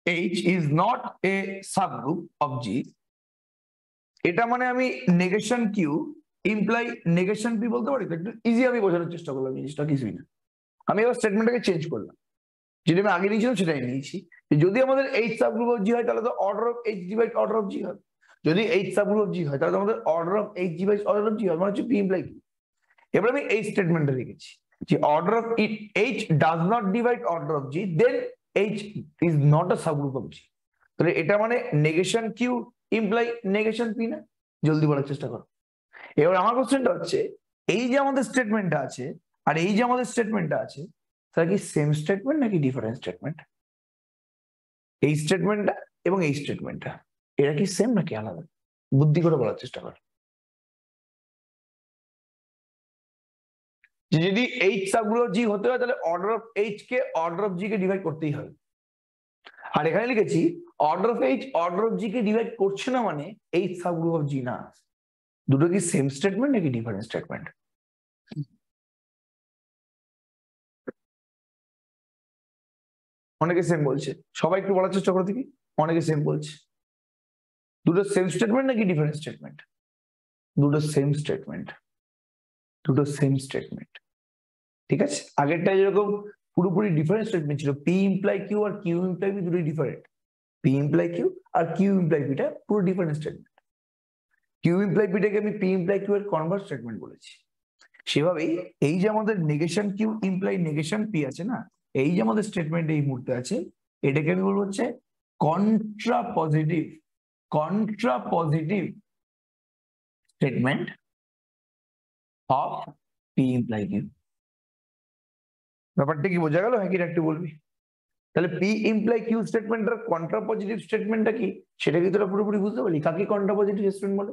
H is not a subgroup of G. এটা মানে আমি negation Q imply negation P বলতে পারি। তো একটু ইজি আমি বোঝানোর চেষ্টা করলাম জিনিসটা, কিছুই না। আমি এবার স্টেটমেন্টটাকে চেঞ্জ করলাম, যেটা আমি আগে নিয়েছিলাম সেটাই নিয়েছি। যদি আমাদের এইচ সাবগ্রুপ অফ জি হয় তাহলে তো order of H divide order of G হবে। যদি এইচ সাবগ্রুপ অফ জি হয় তাহলে আমাদের order of H divide order of G হবে, মানে হচ্ছে পি ইমপ্লাই কিউ। এবার আমি এই স্টেটমেন্টটা লিখেছি যে order of H does not divide order of G, then H is not a subgroup of G. তাহলে এটা মানে negation Q imply negation P না? জলদি বলার চেষ্টা করো। এবার আমার কোশ্চেনটা হচ্ছে এই যে আমাদের স্টেটমেন্টটা আছে আর এই যে আমাদের স্টেটমেন্টটা আছে, তারা কি সেম স্টেটমেন্ট নাকি ডিফারেন্ট স্টেটমেন্ট? এই স্টেটমেন্টটা এবং এই স্টেটমেন্টটা এরা কি সেম নাকি আলাদা? বুদ্ধি করে বলার চেষ্টা কর। যে যদি এইচ সাবগ্রুপ অফ জি হতে হয় তাহলে order of H K order of G কে ডিভাইড করতেই হবে। আর এখানে লিখেছি order of H order of G কে ডিভাইড করছে না, মানে এইচ সাবগ্রুপ অফ জি না। দুটো কি সেম স্টেটমেন্ট নাকি ডিফারেন্ট স্টেটমেন্ট? অনেকে সেম বলছে, সবাই একটু বলার চেষ্টা করো দেখি। অনেকে সেম বলছে। দুটো সেম স্টেটমেন্ট নাকি ডিফারেন্ট স্টেটমেন্ট? দুটো সেম স্টেটমেন্ট, দুটো সেম স্টেটমেন্ট, ঠিক আছে? আগেরটা যেরকম পুরোপুরি ডিফারেন্ট স্টেটমেন্ট ছিল, পি ইমপ্লাই কিউ আর কিউ ইমপ্লাই পি দুটোই ডিফারেন্ট। পি ইমপ্লাই কিউ আর কিউ ইমপ্লাই পিটা পুরো ডিফারেন্ট স্টেটমেন্ট। কিউ ইমপ্লাই পিটাকে আমি পি ইমপ্লাই কিউ এর কনভার্স স্টেটমেন্ট বলেছি। সেভাবেই এই যে আমাদের negation Q imply negation P আছে না, এই যে আমাদের স্টেটমেন্ট এই মুহূর্তে আছে, এটাকে আমি বলবো হচ্ছে contrapositive statement of P imply Q. ব্যাপারটা কি বোঝা গেল? হ্যাঁ কি একটু বলবি? তাহলে পি ইমপ্লাই কিউ স্টেটমেন্টের কন্ট্রাপজিটিভ স্টেটমেন্টটা কি সেটা কি তোরা পুরোপুরি বুঝতে পারলি? কাকে কন্ট্রাপজিটিভ স্টেটমেন্ট বলে?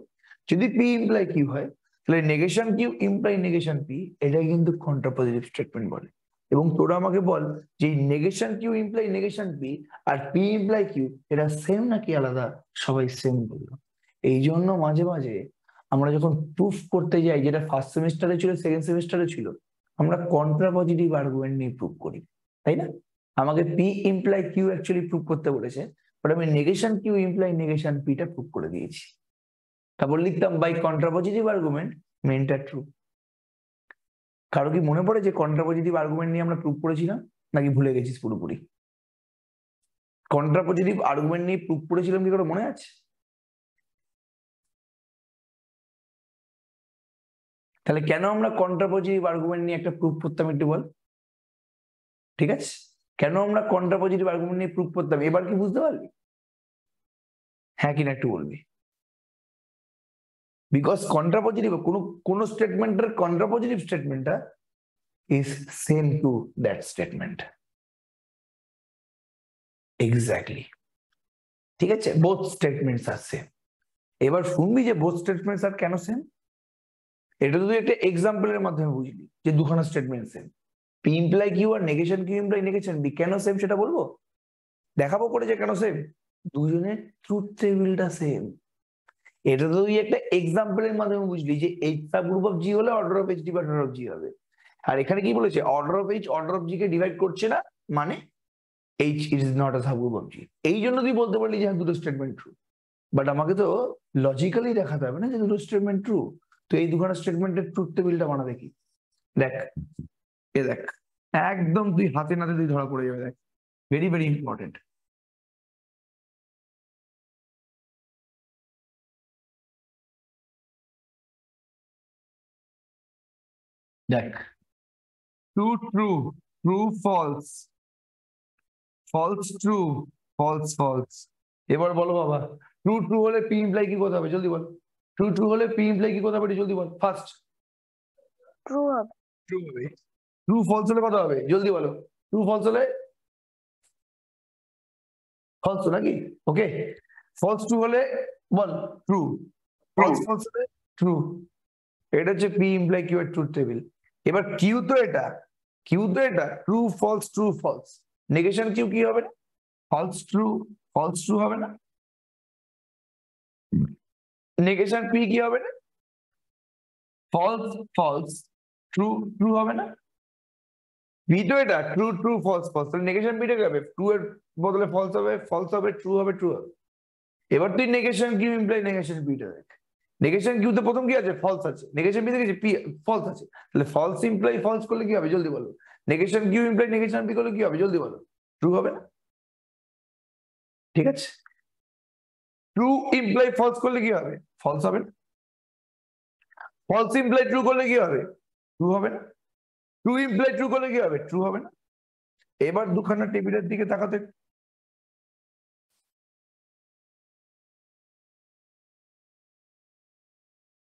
যদি পি ইমপ্লাই কিউ হয় তাহলে negation Q imply negation P, এটাই কিন্তু কন্ট্রাপজিটিভ স্টেটমেন্ট বলে। এবং তোরা আমাকে বল যে negation Q imply negation P আর পি ইমপ্লাই কিউ এরা সেম নাকি আলাদা? সবাই সেম বললো। এই জন্য মাঝে মাঝে আমরা যখন প্রুফ করতে যাই, যেটা ফার্স্ট সেমিস্টারে ছিল সেকেন্ড সেমিস্টারে ছিল, আমরা কন্ট্রাপজিটিভ আর্গুমেন্ট নিয়ে প্রুফ করি, তাই না? আমাকে P imply Q actually proof করতে বলেছে, বাট আমি নেগেশন কিউ ইমপ্লাই নেগেশন পিটা প্রুফ করে দিয়েছি। তারপর লিখতাম বাই কন্ট্রাপজিটিভ আর্গুমেন্ট মেনটা ট্রু। কারো কি মনে পড়ে যে কন্ট্রাপজিটিভ আর্গুমেন্ট নিয়ে আমরা প্রুফ করেছিলাম, নাকি ভুলে গেছিস পুরোপুরি? কন্ট্রাপজিটিভ আর্গুমেন্ট নিয়ে প্রুফ করেছিলাম কি করে মনে আছে? তাহলে কেন আমরা কন্ট্রাপজিটিভ আর্গুমেন্ট নিয়ে একটা প্রুফ করতাম একটু বল, ঠিক আছে? কেন আমরা কন্ট্রাপজিটিভ আর্গুমেন্ট নিয়ে প্রুফ করতাম? এবার কি বুঝতে পারলি? হ্যাঁ কিনা একটু বলবি? বিকজ কন্ট্রাপজিটিভ কোন স্টেটমেন্টের কন্ট্রাপজিটিভ স্টেটমেন্টটা is same to that statement. Exactly, ঠিক আছে? Both statements are same. এবার শুনবি যে বোথ স্টেটমেন্টস আর কেন সেম। এটা তুই একটা এক্সাম্পলের মাধ্যমে বুঝলি যে দুখানা statement same. P imply Q আর negation Q imply negation B কেন সেম সেটা বলবো, দেখাবো করে যে কেন সেম। দুজনের ট্রুথ টেবিলটা সেম। এটা তো তুই একটা এক্সাম্পলের মাধ্যমে বুঝলি যে H subgroup of G হলে order of H divide order of G হবে। আর এখানে কি বলেছে, order of H order of G কে ডিভাইড করছে না, মানে H is not a subgroup of G. এই জন্য তুই বলতে পারলি যে হ্যাঁ দুটো স্টেটমেন্ট ট্রু, বাট আমাকে তো লজিক্যালি দেখাতে হবে না যে দুটো স্টেটমেন্ট ট্রু। তো এই দুখানা স্টেটমেন্টের ট্রুথ টেবিলটা বানা দেখি। দেখ এ দেখ, একদম তুই হাতে নাতে তুই ধরা পড়ে যাবে। দেখ, ভেরি ভেরি ইম্পর্টেন্ট। দেখ, true true, true false, false true, false false. এবার বলো বাবা, ট্রু ট্রু হলে পি ইমপ্লাই কি কথা হবে, জলদি বল। ট্রু ট্রু হলে পি ইমপ্লাই কি কথা হবে, জলদি বল ফার্স্ট। ট্রু হবে। ট্রু হবে। ট্রু ফলস হলে কথা হবে, জলদি বলো। ট্রু ফলস হলে ফলস নাকি? ওকে, ফলস ট্রু হলে বল ট্রু, ফলস ফলস হলে ট্রু। এটা হচ্ছে পি ইমপ্লাই কিউ এর ট্রুথ টেবিল। এবার কিউ তো এটা, কিউ তো এটা true false true false. Negation Q কি হবে না, ফলস ট্রু, ফলস ট্রু হবে না। নেগেশন পি কি হবে না, ফলস ফলস ট্রু ট্রু হবে না। পি তো এটা ট্রু ট্রু ফলস ফলস, তাহলে নেগেশন পিটা কি হবে, ট্রু এর বদলে ফলস হবে, ফলস হবে ট্রু হবে, ট্রু হবে। এবার তুই নেগেশন কিউ ইমপ্লাই নেগেশন পিটা দেখ। নেগেশন কিউ তে প্রথম কি আছে, ফলস আছে। নেগেশন পি তে কি পি ফলস আছে, তাহলে ফলস ইমপ্লাই ফলস করলে কি হবে, জলদি বলো। Negation Q imply negation P করলে কি হবে, জলদি বলো। ট্রু হবে না? ঠিক আছে। ট্রু ইমপ্লাই ফলস করলে কি হবে, ফলস হবে না। ফলস ইমপ্লাই ট্রু করলে কি হবে, ট্রু হবে না। ট্রু ইমপ্লাই ট্রু করলে কি হবে, ট্রু হবে না। এবার দুখানা টেবিলের দিকে তাকাতে,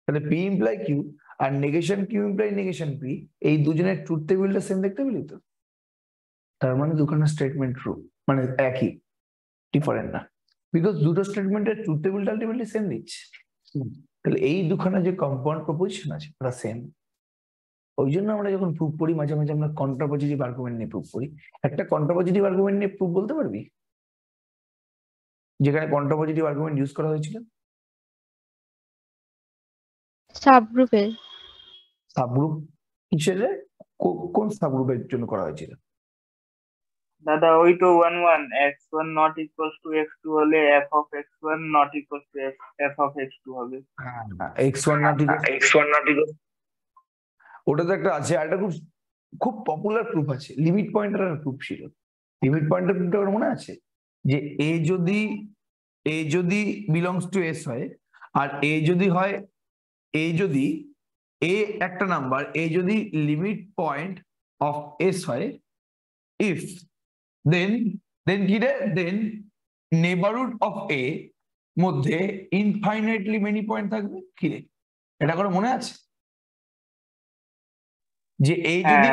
তাহলে পি ইমপ্লাই কিউ আর negation Q imply negation P, এই দুজনের ট্রুথ টেবিলটা সেম দেখতে পেলি তো। তার মানে দুখানা স্টেটমেন্ট ট্রু, মানে একই, ডিফারেন্ট না। বিকজ দুটো স্টেটমেন্টের ট্রুথ টেবিলটা আলটিমেটলি সেম দিচ্ছে। তাহলে এই দুখানা যে কম্পাউন্ড প্রপোজিশন আছে ওটা সেম। ওই জন্য আমরা যখন প্রুফ পড়ি মাঝে মাঝে আমরা কন্ট্রাপজিটিভ আর্গুমেন্ট নিয়ে প্রুফ করি। একটা কন্ট্রাপজিটিভ আর্গুমেন্ট নিয়ে প্রুফ বলতে পারবি যেখানে কন্ট্রাপজিটিভ আর্গুমেন্ট ইউজ করা হয়েছিল? সাবগ্রুপের। সাবগ্রুপ হিসেবে কোন সাবগ্রুপের জন্য করা হয়েছিল? দাদা ওই তো 1 x1 not equals to x2 হলে f of x1 not equals to f of x2 হবে। x1 নট ইকুয়াল, ওটা তো একটা আছে। আর একটা খুব খুব পপুলার প্রুফ আছে, লিমিট পয়েন্টার প্রুফ ছিল। লিমিট পয়েন্টার প্রুফটা মনে আছে যে এ যদি বিলংস টু এস হয়, আর এ যদি হয়, এ যদি এ একটা নাম্বার, এ যদি লিমিট পয়েন্ট অফ এস হয়, ইফ দেন কি রে, দেন নেবারহুড অফ এ মধ্যে ইনফাইনাইটলি মেনি পয়েন্ট থাকবে। কি রে, এটা করে মনে আছে যে এ যদি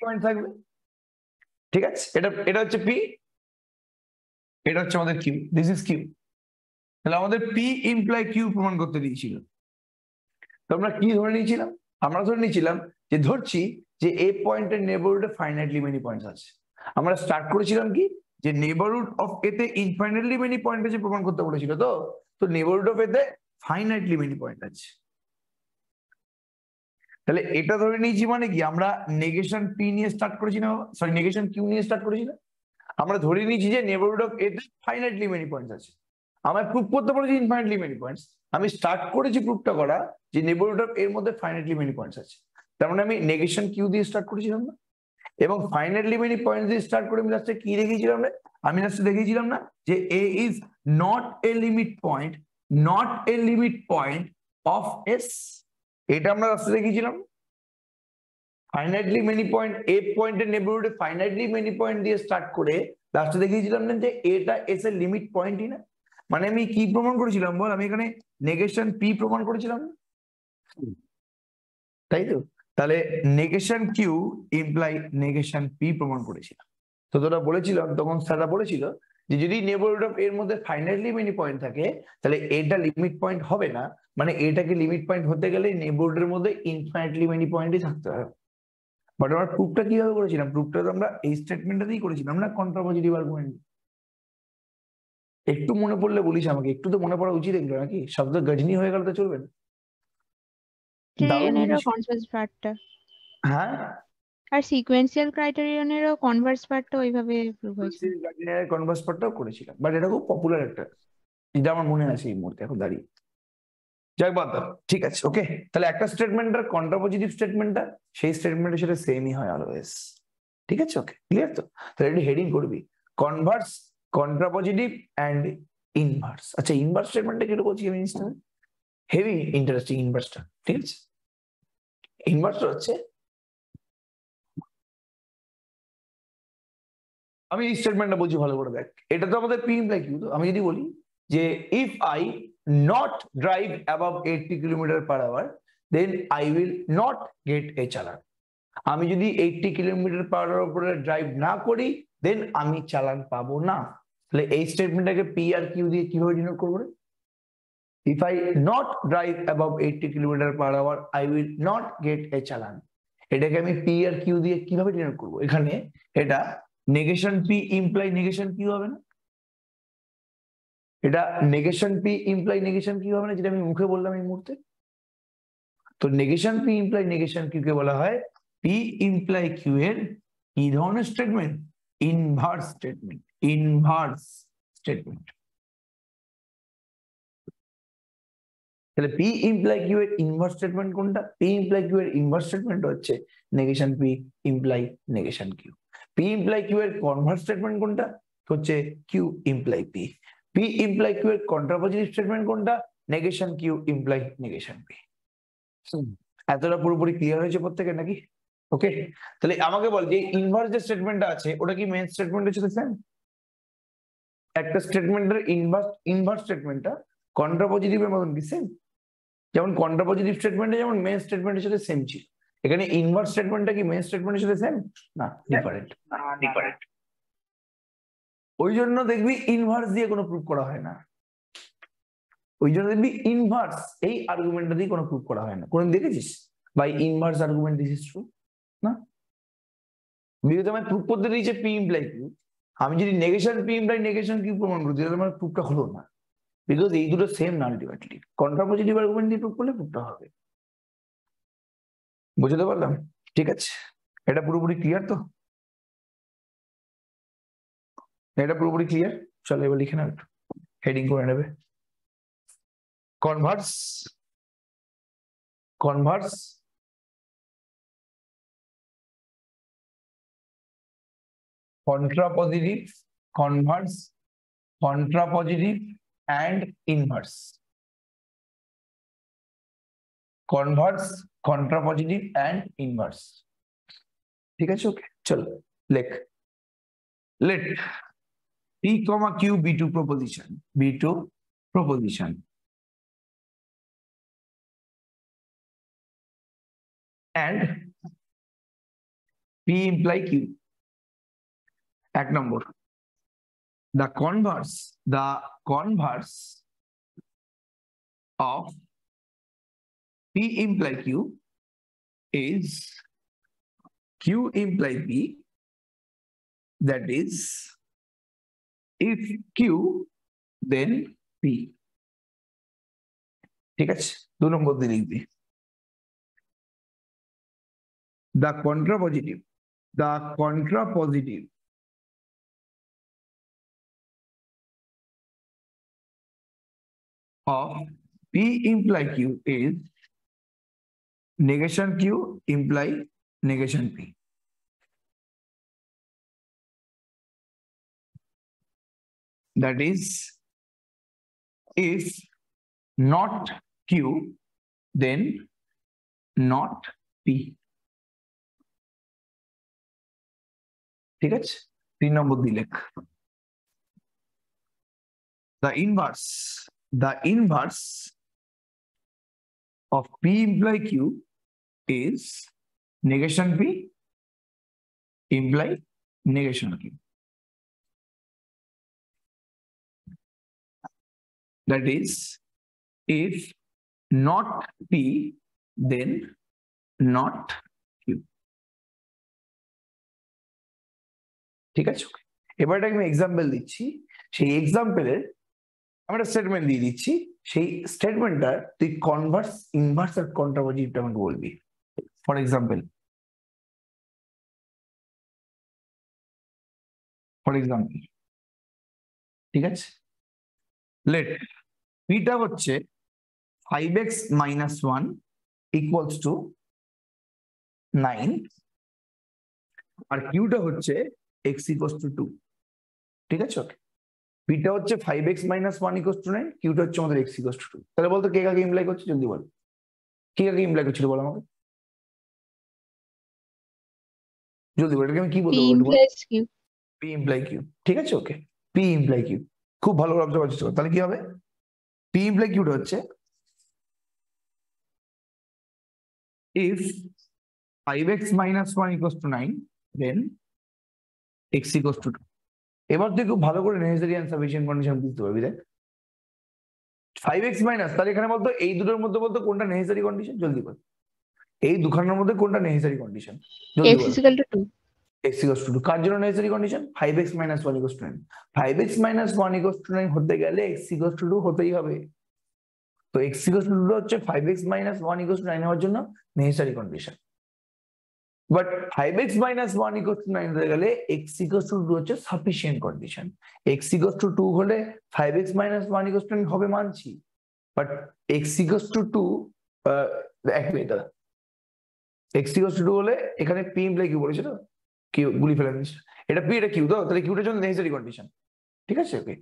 পয়েন্ট থাকবে। ঠিক আছে, এটা হচ্ছে পি, এটা হচ্ছে আমাদের কিউ, দিস ইজ কিউ। তাহলে আমাদের পি ইমপ্লাই কিউ প্রমাণ করতে দিয়েছিল। তো আমরা কি ধরে নিয়েছিলাম, আমরা ধরে নিয়েছিলাম যে ধরছি যে এ পয়েন্টের নেবারহুডে ফাইনাইটলি মেনি পয়েন্টস আছে। আমরা স্টার্ট করেছিলাম কি, যে নেবারহুড অফ এতে ইনফাইনাইটলি মেনি পয়েন্ট আছে প্রমাণ করতে বলেছিল। তো নেবারহুড অফ এতে ফাইনাইটলি মেনি পয়েন্ট আছে। তাহলে এটা ধরে নিয়েছি মানে কি, আমরা নেগেশন পি নিয়ে স্টার্ট করেছি না, সরি নেগেশন কিউ নিয়ে স্টার্ট করেছি না। আমরা ধরে নিয়েছি যে নেবারহুড অফ এতে ফাইনাইটলি মেনি পয়েন্টস আছে। আমায় প্রুফ করতে বলেছি ইনফাইনাইটলি মেনি পয়েন্টস, আমি স্টার্ট করেছি প্রুফটা করা যে নেবারহুড অফ এর মধ্যে ফাইনাইটলি মেনি পয়েন্টস আছে। তার মানে আমি নেগেশন কিউ দিয়ে স্টার্ট করেছিলাম না, এবং ফাইনাইটলি মেনি পয়েন্টস দিয়ে স্টার্ট করে আমি লাস্টে কি দেখিয়েছিলাম না, আমি লাস্টে দেখিয়েছিলাম না যে A is not a limit point, not a limit point of S. এটা আমরা লাস্টে দেখিয়েছিলাম। ফাইনাইটলি মেনি পয়েন্ট, এ পয়েন্টের নেবারহুডে ফাইনাইটলি মেনি পয়েন্ট দিয়ে স্টার্ট করে লাস্টে দেখিয়েছিলাম না যে এটা এস এর লিমিট পয়েন্টই না। মানে আমি কি প্রমাণ করেছিলাম বল, আমি এখানে নেগেশন পি প্রমাণ করেছিলাম, তাই তো। তাহলে negation Q imply negation P প্রমাণ করেছিলাম। তো তোরা বলেছিলাম তখন, স্যাররা বলেছিল যে যদি নেবারহুড অফ এর মধ্যে ফাইনাইটলি মেনি পয়েন্ট থাকে তাহলে এটা লিমিট পয়েন্ট হবে না, মানে এটাকে লিমিট পয়েন্ট হতে গেলে নেবারহুডের মধ্যে ইনফাইনাইটলি মেনি পয়েন্টই থাকতে হবে। বাট আমরা প্রুফটা কিভাবে করেছিলাম, প্রুফটা তো আমরা এই স্টেটমেন্টটা দিয়েই করেছিলাম না, কন্ট্রাপজিটিভ আর্গুমেন্ট। একটু মনে পড়লে বলিস আমাকে, একটু তো মনে পড়া উচিত এগুলো নাকি, শব্দ গজনি হয়ে গেল তো চলবে না। দারুণ ক্রাইটেরিয়নেরও জিনিস। কনভার্স পার্টটা, হ্যাঁ, আর সিকোয়েন্সিয়াল ক্রাইটেরিয়নেরও কনভার্স পার্টটা ওইভাবে প্রুভ হয়েছে। কনভার্স পার্টটাও করেছিলাম, বাট এটা খুব পপুলার একটা, এটা আমার মনে আছে এই মুহূর্তে এখন দাঁড়িয়ে। যাই বাদ দাও, ঠিক আছে ওকে। তাহলে একটা স্টেটমেন্টের কন্ট্রাপজিটিভ স্টেটমেন্টটা সেই স্টেটমেন্টের সাথে সেমই হয় অলওয়েজ, ঠিক আছে ওকে, ক্লিয়ার তো? তাহলে এটি হেডিং করবি কনভার্স, কন্ট্রাপজিটিভ অ্যান্ড ইনভার্স। আচ্ছা ইনভার্স স্টেটমেন্টটা কি বলছি আমি জিনিসটা হেভি ইন্টারেস্টিং, ইনভার্সটা, ঠিক আছে। ইনভার্সটা হচ্ছে, আমি এই স্টেটমেন্টটা বলছি ভালো করে দেখ, এটা তো আমাদের পি ইমপ্লাই কিউ। তো আমি যদি বলি যে if I not drive above 80 kilometre per hour then I will not get a challan. আমি যদি 80 কিলোমিটার পার আওয়ার উপরে ড্রাইভ না করি দেন আমি চালান পাবো না। তাহলে এই স্টেটমেন্টটাকে পি আর কিউ দিয়ে কিভাবে ডিনোট করবো? If I not drive above 80 kilometre per hour I will not get a challan. এটাকে আমি পি আর কিউ দিয়ে কিভাবে ডিনোট করবো? এখানে এটা negation P imply negation Q হবে না? এটা negation P imply negation Q হবে না, যেটা আমি মুখে বললাম এই মুহূর্তে? তো negation P imply negation Q কে বলা হয় পি ইমপ্লাই কিউ এর কি ধরনের statement? Inverse statement, inverse statement. তাহলে পি ইমপ্লাই কিউ এর ইনভার্স স্টেটমেন্ট কোনটা? পি ইমপ্লাই কিউ এর ইনভার্স স্টেটমেন্ট হচ্ছে negation P imply negation Q. P imply Q এর কনভার্স স্টেটমেন্ট কোনটা? হচ্ছে Q imply P. P imply Q এর কন্ট্রাপজিটিভ স্টেটমেন্ট কোনটা? Negation Q imply negation P. এতটা পুরোপুরি ক্লিয়ার হয়েছে প্রত্যেকের নাকি? ওকে, তাহলে আমাকে বল যে ইনভার্স যে স্টেটমেন্টটা আছে ওটা কি মেইন স্টেটমেন্টের সাথে সেম? একটা স্টেটমেন্টের ইনভার্স স্টেটমেন্টটা কন্ট্রাপজিটিভের মতন কি সেম? যেমন কন্ট্রাপজিটিভ স্টেটমেন্টে যেমন মেইন স্টেটমেন্টের সাথে সেম ছিল, এখানে ইনভার্স স্টেটমেন্টটা কি মেইন স্টেটমেন্টের সাথে সেম? না, ডিফারেন্ট। ডিফারেন্ট। ওই জন্য দেখবি ইনভার্স দিয়ে কোনো প্রুফ করা হয় না, ওই জন্য দেখবি ইনভার্স এই আর্গুমেন্টটা দিয়ে কোনো প্রুফ করা হয় না। কোন দেখেছিস by inverse argument this is true? না, বিকজ আমি প্রুফ করতে দিয়েছে পি ইমপ্লাই কিউ, আমি যদি negation P imply negation Q প্রমাণ করি তাহলে আমার প্রুফটা হলো না, বিকজ এই দুটো সেম না আলটিমেটলি। কন্ট্রাপজিটিভ আর্গুমেন্ট দিয়ে প্রুফ করলে প্রুফটা হবে। বুঝতে পারলাম? ঠিক আছে, এটা পুরোপুরি ক্লিয়ার তো? এটা পুরোপুরি ক্লিয়ার? চলো এবার লিখে নাও, হেডিং করে নেবে Converse, Converse contrapositive, converse, contrapositive and inverse. Converse, contrapositive and inverse. ঠিক আছে ওকে, চলো লেখ। Let P, Q be two proposition, be two proposition and P imply Q. এক নম্বর, the converse of P imply Q is Q imply P, that is if Q then P. ঠিক আছে, 2 নম্বর দিয়ে লিখবি the contrapositive of P imply Q is negation Q imply negation P. That is if not Q then not P. ঠিক আছে, 3 নম্বর দিয়ে লেখ the inverse of P imply Q is negation P imply negation Q. That is if not P then not Q. ঠিক আছে, এবার আমি এক্সাম্পল দিচ্ছি, সেই এক্সাম্পলের আমি একটা স্টেটমেন্ট দিয়ে দিচ্ছি, সেই স্টেটমেন্টটা তুই কনভার্স, ইনভার্স আর কন্ট্রাপোজিটিভটা আমাকে বলবি। ফর এক্সাম্পল, ঠিক আছে, লেট পিটা হচ্ছে 5x - 1 ইকুয়ালস টু 9 আর কিউটা হচ্ছে x ইকুয়ালস টু 2। ঠিক আছে, ওকে। পিটা হচ্ছে 5x - 1 ইকুয়ালস টু 9, কিউটা হচ্ছে আমাদের x ইকুয়ালস টু 2। তাহলে বলতো কে কাকে ইমপ্লাই করছে, জলদি বল, কে কাকে ইমপ্লাই করছিল বল আমাকে, জলদি বল, এটাকে আমি কি P বলবো, implies Q. P imply Q. ঠিক আছে, ওকে, P ইমপ্লাই কিউ। খুব ভালো করে অবজার্ভ করতে হবে। তাহলে কি হবে, P ইমপ্লাই কিউটা হচ্ছে if 5x - 1 equals to 9 then x equals to 2। এবার তুই খুব ভালো করে নেসেসারি এন্ড সাফিসিয়েন্ট কন্ডিশন বুঝতে পারবি। দেখ 5x মাইনাস, তাহলে এখানে বলতো এই দুটোর মধ্যে বলতো কোনটা নেসেসারি কন্ডিশন, জলদি বল, এই দুখানের মধ্যে কোনটা নেসেসারি কন্ডিশন, জলদি X ball. is equal to 2. x equals to 2 কার জন্য necessary condition, 5x - 1 equals to 9। 5x - 1 equals to 9 হতে গেলে x equals to 2 হতেই হবে। তো x equals to 2 হচ্ছে 5x - 1 equals to 9 হওয়ার জন্য necessary condition. But 5x - 1 equals to 9 হয়ে গেলে x equals to 2 হচ্ছে sufficient condition. x equals to 2 হলে 5x - 1 equals to 9 হবে মানছি, বাট x equals to 2 এক মিনিট দাদা, x equals to 2 হলে এখানে p ইমপ্লাই কিউ বলেছে, তো কি গুলি ফেলে নিস, এটা p এটা কিউ, তো তাহলে কিউটার জন্য নেসেসারি কন্ডিশন। ঠিক আছে, ওকে।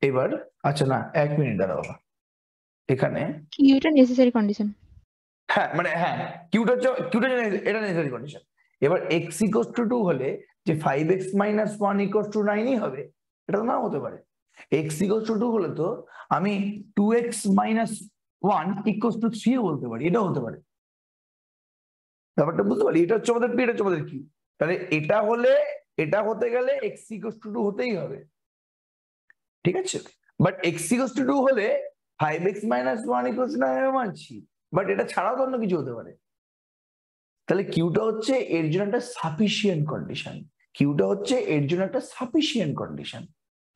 এবার আচ্ছা না, এক মিনিট দাঁড়া বাবা, এখানে Q টা necessary condition. হ্যাঁ মানে হ্যাঁ কিউটা এটা নেসেসারি কন্ডিশন। এবার x ইকুয়ালস টু 2 হলে যে 5x - 1 ইকুয়ালস টু 9 ই হবে, এটা তো নাও হতে পারে। x ইকুয়ালস টু 2 হলে তো আমি 2x - 1 ইকুয়ালস টু 3 বলতে পারি, এটাও হতে পারে। ব্যাপারটা বুঝতে পারি, এটা হচ্ছে আমাদের p, এটা হচ্ছে আমাদের q। তাহলে এটা হলে, এটা হতে গেলে x ইকুয়ালস টু 2 হতেই হবে। ঠিক আছে, বাট x ইকুয়ালস টু 2 হলে 5x - 1 ইকুয়ালস টু 9 মানছি, বাট এটা ছাড়াও তো অন্য কিছু হতে পারে। তাহলে কিউটা হচ্ছে এর জন্য একটা সাফিসিয়েন্ট কন্ডিশন, কিউটা হচ্ছে এর জন্য একটা সাফিসিয়েন্ট কন্ডিশন।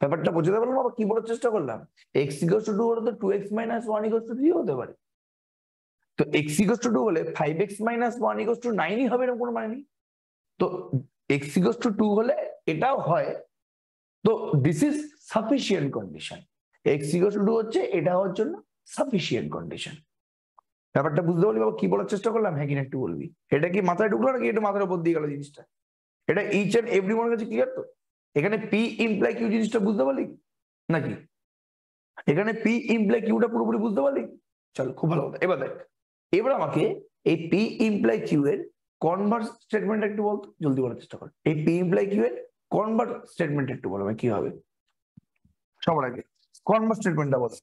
ব্যাপারটা বোঝাতে পারলাম, আবার কি বলার চেষ্টা করলাম, x ইকুয়ালস টু 2 হলে তো 2x - 1 ইকুয়ালস টু 3 হতে পারে। তো x ইকুয়ালস টু 2 হলে 5x - 1 ইকুয়ালস টু 9 ই হবে, এরকম কোনো মানে নেই। তো x ইকুয়ালস টু 2 হলে এটাও হয়, তো this is sufficient condition. x equals to 2 হচ্ছে এটা হওয়ার জন্য সাফিসিয়েন্ট কন্ডিশন। ব্যাপারটা বুঝতে পারলি বাবা, কি বলার চেষ্টা করলাম, হ্যাঁ কিনা একটু বলবি। এটা কি মাথায় ঢুকলো নাকি একটু মাথার উপর দিয়ে গেল জিনিসটা, এটা ইচ এন্ড এভরি ওয়ানের কাছে ক্লিয়ার তো? এখানে পি ইমপ্লাই কিউ জিনিসটা বুঝতে পারলি নাকি, এখানে পি ইমপ্লাই কিউটা পুরোপুরি বুঝতে পারলি? চল, খুব ভালো কথা। এবার দেখ, এবার আমাকে এই পি ইমপ্লাই কিউ এর কনভার্স স্টেটমেন্ট একটু বলতো, জলদি বলার চেষ্টা কর। এই পি ইমপ্লাই কিউ এর কনভার্স স্টেটমেন্ট একটু বলো কি হবে। সবার আগে কনভার্স স্টেটমেন্টটা বল।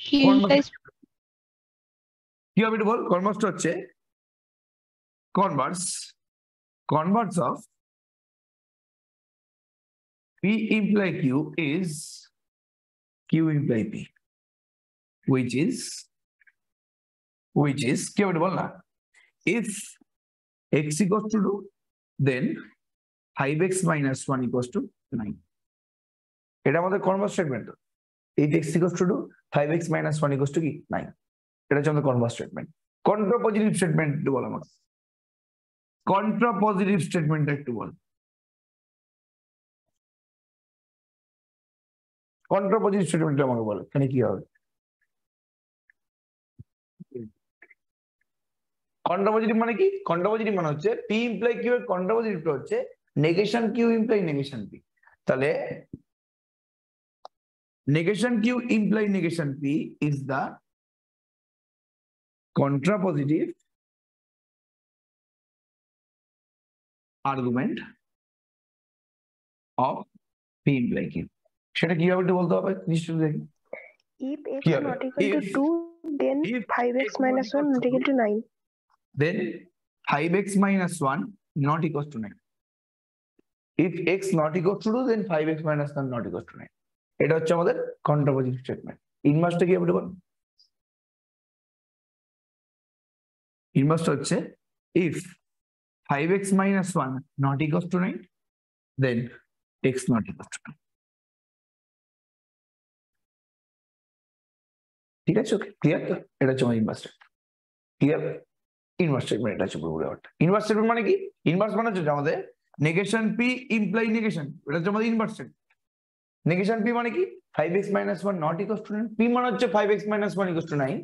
Q implies কি হবে একটু বল। কনভার্সটা হচ্ছে converse of P imply Q is Q imply P, which is কি হবে বল না, if x equals to 2 then 5x - 1 equals to 9। এটা আমাদের Converse statement. if x equals to 2 5x - 1 equals to কি 9, এটা হচ্ছে আমাদের কনভার্স স্টেটমেন্ট। কন্ট্রাপোজিটিভ স্টেটমেন্ট একটু বল আমাকে, কন্ট্রাপোজিটিভ স্টেটমেন্ট একটু বল। কন্ট্রাপোজিটিভ স্টেটমেন্ট আমাকে বলো, এখানে কি হবে। কন্ট্রাপোজিটিভ মানে কি, কন্ট্রাপোজিটিভ মানে হচ্ছে পি ইমপ্লাই কিউ এর কন্ট্রাপোজিটিভটা হচ্ছে negation Q imply negation P. তাহলে negation Q imply negation P is the contrapositive argument of P imply Q. সেটা কিভাবে একটু বলতে হবে নিশ্চয়ই দেখি। If x not equal to 2, then 5x - 1 not equal to 9. Then 5x - 1 not equals to 9. If x not equals to 2, then 5x - 1 not equals to 9. এটা হচ্ছে আমাদের কন্ট্রাপোজিটিভ স্টেটমেন্ট। ইনভার্সটা কি হবে বল। ইনভার্সটা হচ্ছে if 5x - 1 not equals to 9, then x not equal to 2. ঠিক আছে, ওকে, ক্লিয়ার? তো এটা হচ্ছে আমার inverse statement. Clear? Inverse statement এটা হচ্ছে পুরোপুরি ব্যাপারটা। ইনভার্স স্টেটমেন্ট মানে কি? ইনভার্স মানে হচ্ছে আমাদের নেগেশন পি ইমপ্লাই নেগেশন, এটা হচ্ছে আমাদের ইনভার্স স্টেটমেন্ট। নেগেশন পি মানে কি? 5x - 1 not equals to 9। P মানে হচ্ছে 5x - 1 equals to 9।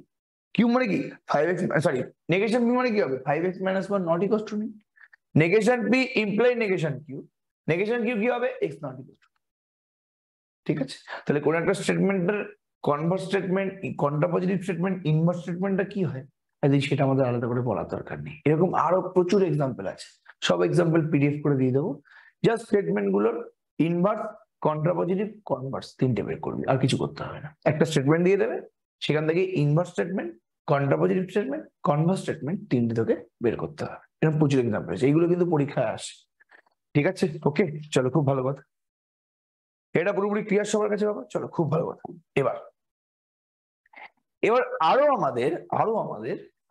কিউ মানে কি? 5x, সরি, নেগেশন পি মানে কি হবে? 5x - 1 not equals to 9। Negation P imply negation Q, negation Q কি হবে? x not equals to 9। ঠিক আছে, তাহলে কোন একটা স্টেটমেন্টের converse statement, contrapositive statement, inverse স্টেটমেন্টটা কি হয় সেটা আমাদের আলাদা করে বলার দরকার নেই। এরকম আরো প্রচুর এক্সাম্পল আছে, সব এক্সাম্পল পিডিএফ করে দিয়ে দেবো। জাস্ট স্টেটমেন্ট গুলোর ইনভার্স, কন্ট্রাপজিটিভ, কনভার্স তিনটে বের করবি, আর কিছু করতে হবে না। একটা স্টেটমেন্ট দিয়ে দেবে, সেখান থেকে inverse statement, contrapositive statement, Converse statement তিনটে তোকে বের করতে হবে। এরকম প্রচুর এক্সাম্পল আছে, এইগুলো কিন্তু পরীক্ষায় আসে। ঠিক আছে, ওকে, চলো, খুব ভালো কথা, এটা পুরোপুরি ক্লিয়ার সবার কাছে বাবা? চলো, খুব ভালো কথা। এবার আরো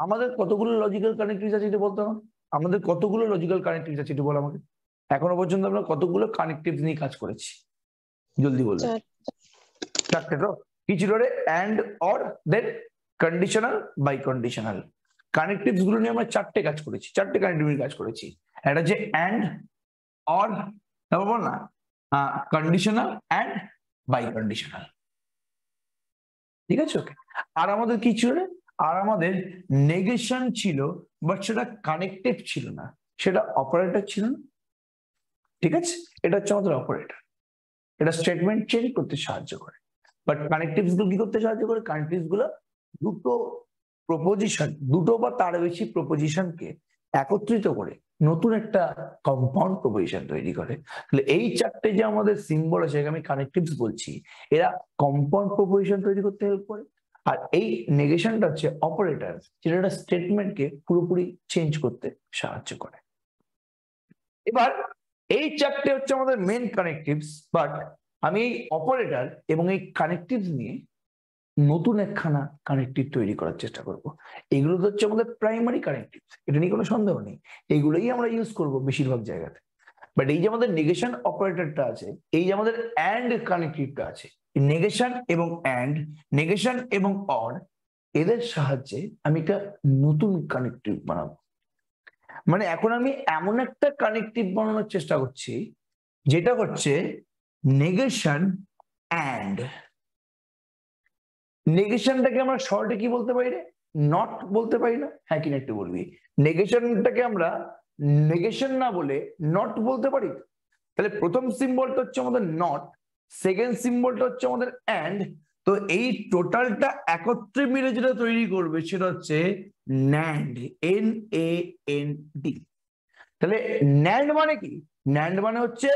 আমাদের কতগুলো লজিক্যাল কানেক্টিভিটি আছে এটা বলতে হবে। আমাদের কতগুলো লজিক্যাল কানেক্টিভিটি আছে এটা বল আমাকে। এখনো পর্যন্ত আমরা কতগুলো কানেক্টিভ নিয়ে কাজ করেছি, জলদি বলবে। চারটে তো কি ছিল রে? And, or, then conditional, biconditional. Connectives গুলো নিয়ে আমরা চারটে কাজ করেছি, চারটে কানেক্টিভ নিয়ে কাজ করেছি। একটা হচ্ছে অ্যান্ড, অর, তারপর বল না কন্ডিশনাল অ্যান্ড বাই কন্ডিশনাল। ঠিক আছে, ওকে। আর আমাদের কি ছিল রে? আর আমাদের নেগেশন ছিল, বাট সেটা কানেক্টিভ ছিল না, সেটা অপারেটর ছিল না। ঠিক আছে, এটা হচ্ছে আমাদের অপারেটর, এটা স্টেটমেন্ট চেঞ্জ করতে সাহায্য করে। বাট কানেক্টিভস গুলো কি করতে সাহায্য করে? কানেক্টিভস গুলো দুটো প্রপোজিশন, দুটো বা তার বেশি প্রপোজিশনকে একত্রিত করে নতুন একটা কম্পাউন্ড প্রপোজিশন তৈরি করে। তাহলে এই চারটে যে আমাদের সিম্বল আছে, আমি কানেক্টিভস বলছি, এরা কম্পাউন্ড প্রপোজিশন তৈরি করতে হেল্প করে। আর এই নেগেশনটা হচ্ছে অপারেটর, যেটা স্টেটমেন্টকে পুরোপুরি চেঞ্জ করতে সাহায্য করে। এবার এই চারটে হচ্ছে আমাদের মেন কানেক্টিভস, বাট আমি এই অপারেটর এবং এই কানেক্টিভস নিয়ে নতুন একখানা কানেক্টিভ তৈরি করার চেষ্টা করব। এগুলো তো হচ্ছে আমাদের প্রাইমারি কানেক্টিভ, এটা নিয়ে কোনো সন্দেহ নেই, এইগুলোই আমরা ইউজ করব বেশিরভাগ জায়গাতে। বাট এই যে আমাদের নেগেশন অপারেটরটা আছে, এই যে আমাদের অ্যান্ড কানেক্টিভটা আছে, নেগেশন এবং অ্যান্ড, নেগেশন এবং অর, এদের সাহায্যে আমি একটা নতুন কানেক্টিভ বানাবো। মানে এখন আমি এমন একটা কানেক্টিভ বানানোর চেষ্টা করছি যেটা হচ্ছে নেগেশন অ্যান্ড। নেগেশনটাকে আমরা শর্টে কি বলতে পারি রে? নট বলতে পারি না? হ্যাঁ কিনা একটু বলবি। নেগেশনটাকে আমরা নেগেশন না বলে নট বলতে পারি। তাহলে প্রথম সিম্বলটা হচ্ছে আমাদের নট, সেকেন্ড সিম্বলটা হচ্ছে আমাদের অ্যান্ড। তো এই টোটালটা একত্রে মিলে যেটা তৈরি করবে সেটা হচ্ছে ন্যান্ড, NAND। তাহলে ন্যান্ড মানে কি? ন্যান্ড মানে হচ্ছে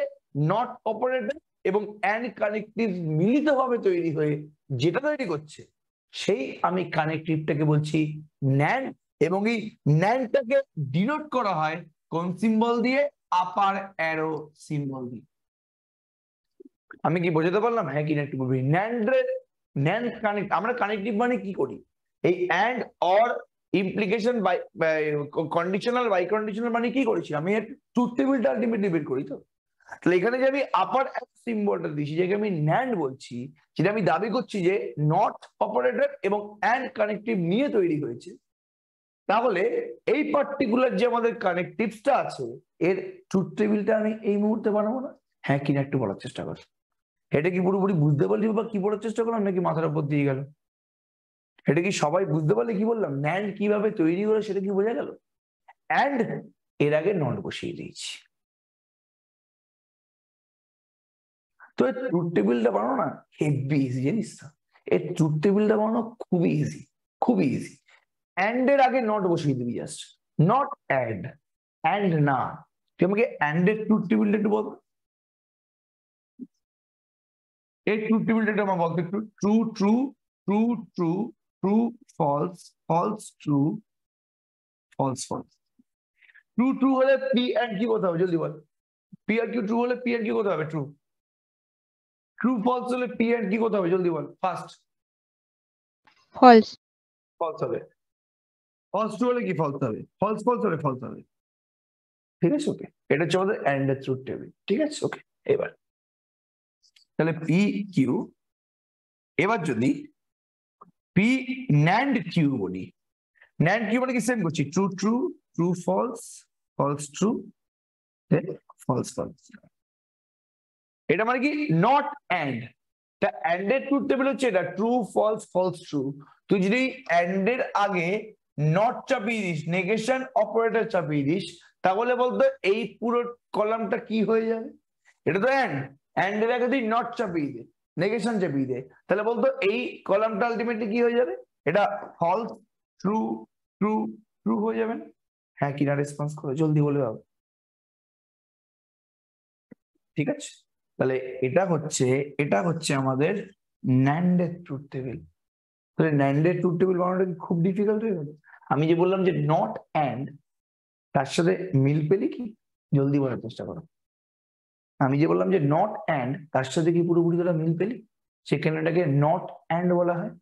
নট অপারেটর এবং অ্যান্ড কানেক্টিভ মিলিতভাবে তৈরি হয়ে যেটা তৈরি করছে, সেই আমি কানেক্টিভটাকে বলছি ন্যান্ড। এবং এই ন্যান্ডটাকে ডিনোট করা হয় কোন সিম্বল দিয়ে? আপার অ্যারো সিম্বল দিয়ে। আমি কি বোঝাতে পারলাম? হ্যাঁ কিনা একটু বলবি। ন্যান্ড কানেক্ট, আমরা কানেক্টিভ মানে কি করি? এই and, or, implication, biconditional, biconditional মানে কি করেছি? আমি ট্রুথ টেবিলটা আলটিমেটলি বের করি। তো তাহলে এখানে যে আমি আপার সিম্বলটা দিয়েছি, যেটা আমি ন্যান্ড বলছি, যেটা আমি দাবি করছি যে নট অপারেটর এবং অ্যান্ড কানেক্টিভ নিয়ে তৈরি হয়েছে, তাহলে এই পার্টিকুলার যে আমাদের কানেক্টিভসটা আছে, এর ট্রুথ টেবিলটা আমি এই মুহূর্তে বানাবো না? হ্যাঁ কিনা একটু বলার চেষ্টা কর। এটা কি পুরোপুরি বুঝতে পারলি বা কি বলার চেষ্টা করলাম, নাকি মাথার উপর দিয়ে গেল? এটা কি সবাই বুঝতে পারলে কি বললাম? ন্যান্ড কিভাবে তৈরি হলো সেটা কি বোঝা গেল? অ্যান্ড এর আগে নট বসিয়ে দিয়েছি। তো এই ট্রুথ টেবিলটা বানানো না হেভি ইজি, জানিস তো? এই ট্রুথ টেবিলটা বানানো খুবই ইজি, খুবই ইজি। অ্যান্ড এর আগে নট বসিয়ে দিবি, জাস্ট নট অ্যান্ড, অ্যান্ড না। তুই আমাকে অ্যান্ড এর ট্রুথ টেবিলটা একটু বল। এই ট্রুথ টেবিলটা আমার বলতে একটু। True true, true true, true false, false true, false false. True true হলে পি অ্যান্ড কি করতে হবে? জলদি বল। পি আর কিউ ট্রু হলে পি অ্যান্ড কি করতে হবে? ট্রু। ট্রু ফলস হলে পি অ্যান্ড কি করতে হবে? জলদি বল ফার্স্ট। ফলস। ফলস হবে। ফলস ট্রু হলে কি ফলস হবে? ফলস ফলস হলে ফলস হবে। ঠিক আছে ওকে, এটা হচ্ছে আমাদের অ্যান্ড এর ট্রুথ টেবিল। ঠিক আছে ওকে, এবার তাহলে পি কিউ, এবার যদি পি ন্যান্ড কিউ বলি, ন্যান্ড কিউ মানে কি সেম করছি, true true, true false, false true, false false. এটা মানে কি নট অ্যান্ড, তা অ্যান্ড এর ট্রুথ টেবিল হচ্ছে এটা, ট্রু ফলস ফলস ট্রু। তুই যদি অ্যান্ড এর আগে নট চাপিয়ে দিস, নেগেশন অপারেটর চাপিয়ে দিস, তাহলে বলতো এই পুরো কলামটা কি হয়ে যাবে, এটা তো অ্যান্ড, অ্যান্ড এর আগে তুই নট চাপিয়ে দে, নেগেশন চাপিয়ে দে, তাহলে বলতো এই কলামটা আলটিমেটলি কি হয়ে যাবে, এটা ফলস ট্রু ট্রু ট্রু হয়ে যাবে না? হ্যাঁ কিনা রেসপন্স করো, জলদি বলে দাও। ঠিক আছে, তাহলে এটা হচ্ছে আমাদের ন্যান্ডের ট্রুথ টেবিল। তাহলে ন্যান্ডের ট্রুথ টেবিল বানানোটা কি খুব ডিফিকাল্ট হয়ে গেল? আমি যে বললাম যে নট অ্যান্ড, তার সাথে মিল পেলি কি, জলদি বলার চেষ্টা করো। আমি যে বললাম যে নট অ্যান্ড, তার সাথে কি পুরোপুরি তোরা মিল পেলি? সেখানে এটাকে নট অ্যান্ড বলা হয়।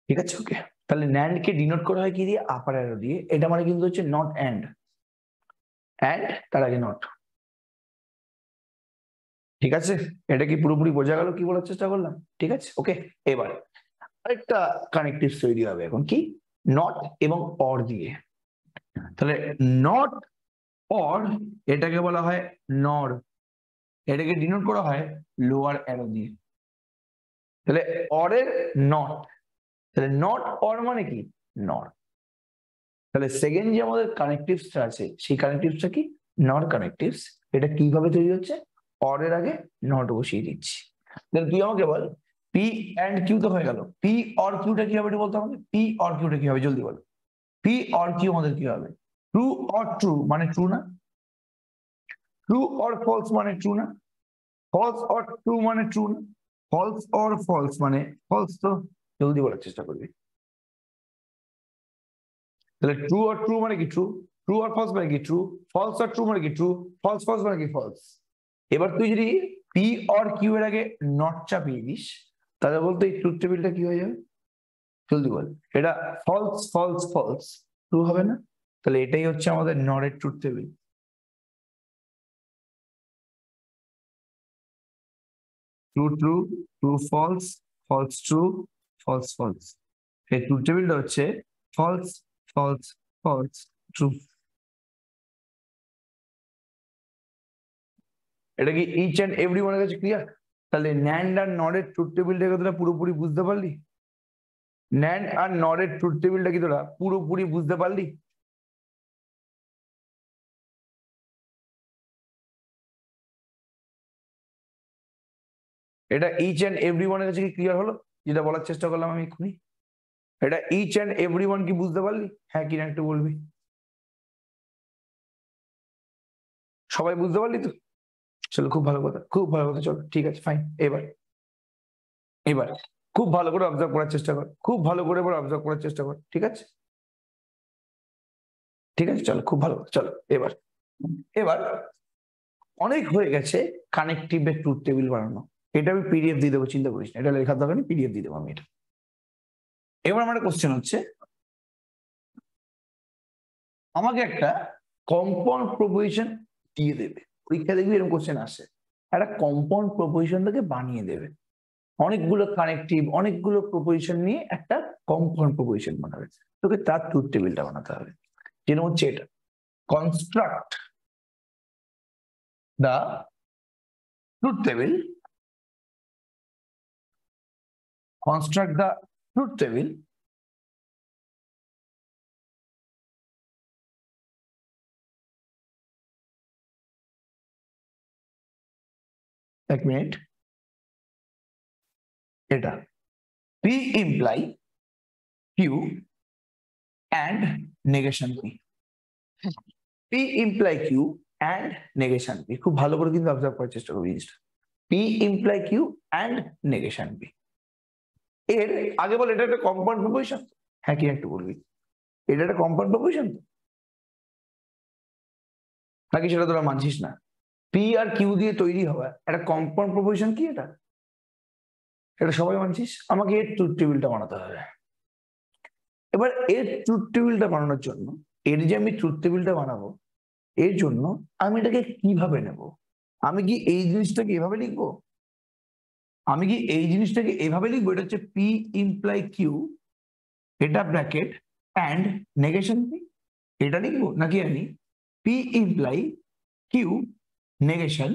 ঠিক আছে ওকে, তাহলে ন্যান্ড কে ডিনোট করা হয় কি দিয়ে, আপার অ্যারো দিয়ে। এটা মানে কিন্তু হচ্ছে নট অ্যান্ড, অ্যান্ড তার আগে নট। ঠিক আছে, এটা কি পুরোপুরি বোঝা গেল কি বলার চেষ্টা করলাম? ঠিক আছে ওকে, এবার আরেকটা কানেক্টিভ তৈরি হবে এখন, কি নট এবং অর দিয়ে। তাহলে নট অর, এটাকে বলা হয় নর, এটাকে ডিনোট করা হয় লোয়ার অ্যারো দিয়ে। তাহলে অরের নট, তাহলে নট অর মানে কি নর। তাহলে সেকেন্ড যে আমাদের কানেক্টিভসটা আছে, সেই কানেক্টিভসটা কি নর কানেক্টিভস। এটা কিভাবে তৈরি হচ্ছে, অরের আগে নট বসিয়ে দিচ্ছি। তাহলে তুই আমাকে বল পি অ্যান্ড কিউ তো হয়ে গেল, পি অর কিউটা কি হবে, বলতো আমাকে পি অর কিউটা কি হবে, জলদি বল। পি অর কিউ আমাদের কি হবে, ট্রু অর ট্রু মানে ট্রু না, ট্রু অর ফলস মানে ট্রু না, ফলস অর ট্রু মানে ট্রু না, ফলস অর ফলস মানে ফলস। তো জলদি বলার চেষ্টা করবি। তাহলে ট্রু অর ট্রু মানে কি ট্রু, ট্রু অর ফলস মানে কি ট্রু, ফলস অর ট্রু মানে কি ট্রু, ফলস ফলস মানে কি ফলস। এবার তুই যদি পি অর কিউ এর আগে নট চাপিয়ে দিস, তাহলে বলতো এই ট্রুথ টেবিলটা কি হয়ে যাবে, জলদি বল। এটা ফলস ফলস ফলস, ট্রু হবে না? তাহলে এটাই হচ্ছে আমাদের নরের truth table. True true, true false, false true, false false. এই ট্রুথ টেবিলটা হচ্ছে ফলস ফলস ফলস ট্রু। এটা কি ইচ এন্ড এভরি ওয়ানের কাছে ক্লিয়ার? তাহলে ন্যান্ড আর নরের ট্রুথ টেবিলটাকে তোরা পুরোপুরি বুঝতে পারলি? ন্যান্ড আর নরের ট্রুথ টেবিলটা কি তোরা পুরোপুরি বুঝতে পারলি? এটা ইচ এন্ড এভরি ওয়ানের কাছে কি ক্লিয়ার হলো, যেটা বলার চেষ্টা করলাম আমি এক্ষুনি? এটা ইচ এন্ড এভরি ওয়ান কি বুঝতে পারলি? হ্যাঁ কিনা একটু বলবি। সবাই বুঝতে পারলি তো? চলো খুব ভালো কথা, খুব ভালো কথা, চলো ঠিক আছে ফাইন। এবার এবার খুব ভালো করে অবজার্ভ করার চেষ্টা কর, খুব ভালো করে এবার অবজার্ভ করার চেষ্টা কর। ঠিক আছে ঠিক আছে, চলো খুব ভালো, চলো এবার এবার অনেক হয়ে গেছে কানেক্টিভের ট্রুথ টেবিল বানানো। এটা আমি পিডিএফ দিয়ে দেবো, চিন্তা করিস না, এটা লেখার দরকার নেই, পিডিএফ দিয়ে দেবো আমি এটা। এবার আমার কোশ্চেন হচ্ছে, আমাকে একটা কম্পাউন্ড প্রপোজিশন দিয়ে দেবে, পরীক্ষা দেখবি এরকম কোশ্চেন আসে, একটা কম্পাউন্ড প্রপোজিশন থেকে বানিয়ে দেবে, অনেকগুলো কানেক্টিভ অনেকগুলো প্রপোজিশন নিয়ে একটা কম্পাউন্ড প্রপোজিশন বানাবে, তোকে তার ট্রুথ টেবিলটা বানাতে হবে। যেটা হচ্ছে এটা, construct the truth table, construct the truth table এক মিনিট, এটা P imply Q and negation P, P imply Q and negation P। খুব ভালো করে কিন্তু অবজার্ভ করার চেষ্টা করবি জিনিসটা, P imply Q and negation P। এর আগে বল এটা একটা কম্পাউন্ড প্রপোজিশন, হ্যাঁ কি একটু বলবি, এটা একটা কম্পাউন্ড প্রপোজিশন নাকি সেটা তোরা মানছিস না? পি আর কিউ দিয়ে তৈরি হওয়া একটা কম্পাউন্ড প্রপোজিশন কি এটা, এটা সবাই মানছিস? আমাকে এর ট্রুথ টেবিলটা বানাতে হবে। এবার এর ট্রুথ টেবিলটা বানানোর জন্য এর যে আমি ট্রুথ টেবিলটা বানাবো, এর জন্য আমি এটাকে কিভাবে নেব? আমি কি এই জিনিসটাকে এভাবে লিখবো? আমি কি এই জিনিসটাকে এভাবে লিখবো? এটা হচ্ছে পি ইমপ্লাই কিউ, এটা ব্র্যাকেট অ্যান্ড নেগেশন পি, এটা লিখবো? নাকি আমি P imply Q negation,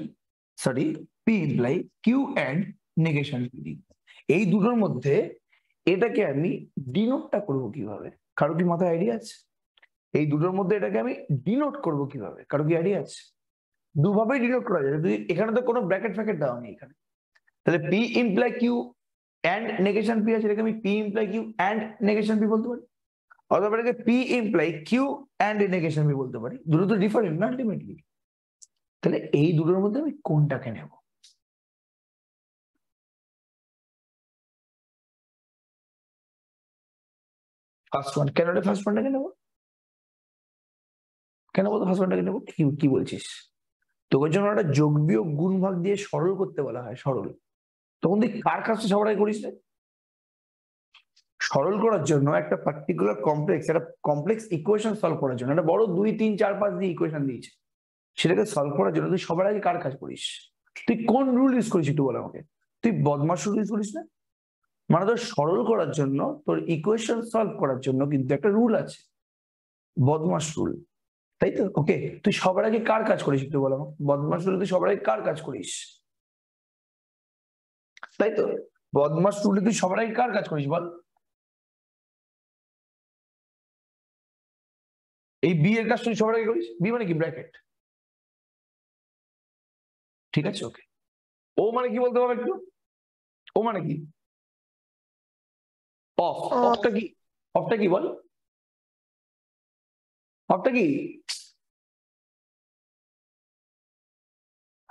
sorry, P imply Q and negation P লিখবো? এই দুটোর মধ্যে এটাকে আমি ডিনোটটা করবো কিভাবে? কারো কি মাথায় আইডিয়া আছে? এই দুটোর মধ্যে এটাকে আমি ডিনোট করবো কিভাবে? কারো কি আইডিয়া আছে? দুভাবেই ডিনোট করা যায়। এখানে তো কোনো ব্র্যাকেট ফ্র্যাকেট দেওয়া নেই এখানে, তাহলে P imply Q and negation P আছে, এটাকে আমি P imply Q and negation P বলতে পারি, অথবা এটাকে P imply Q and negation P বলতে পারি। দুটো তো ডিফারেন্ট না আলটিমেটলি। তাহলে এই দুটোর মধ্যে আমি কোনটাকে নেব? First one. কেন ফার্স্ট ওয়ানটাকে নেবো? কেন বলতো ফার্স্ট ওয়ানটাকে নেবো? কি বলছিস? তোকে জন্য একটা যোগ বিয়োগ গুণ ভাগ দিয়ে সরল করতে বলা হয়, সরল। তখন তুই কার কাজটা সবার আগে করিস না? সরল করার জন্য একটা পার্টিকুলার কমপ্লেক্স ইকুয়েশন সলভ করার জন্য, একটা বড় 2, 3, 4, 5 দিয়ে ইকুয়েশন দিয়েছে, সেটাকে সলভ করার জন্য তুই সবার আগে কার কাজ করিস? তুই কোন রুল ইউজ করিস একটু বল আমাকে। তুই বদমাশ রুল ইউজ করিস না? মানে তোর সরল করার জন্য, তোর ইকুয়েশন সলভ করার জন্য কিন্তু একটা রুল আছে, বদমাশ রুল, তাই তো? ওকে, তুই সবার আগে কার কাজ করিস একটু বল আমাকে। বদমাশ রুলে তুই সবার আগে কার কাজ করিস? তাই তো, বদমাশ রুলে তুই সবার আগে কার কাজ করিস বল? এই বি এর কাজ তুই সবার আগে করিস। বি মানে কি? ব্র্যাকেট। ঠিক আছে, ওকে। ও মানে কি বলতে হবে একটু? ও মানে কি? অফ। অফটা কি? অফটা কি বল? অফটা কি?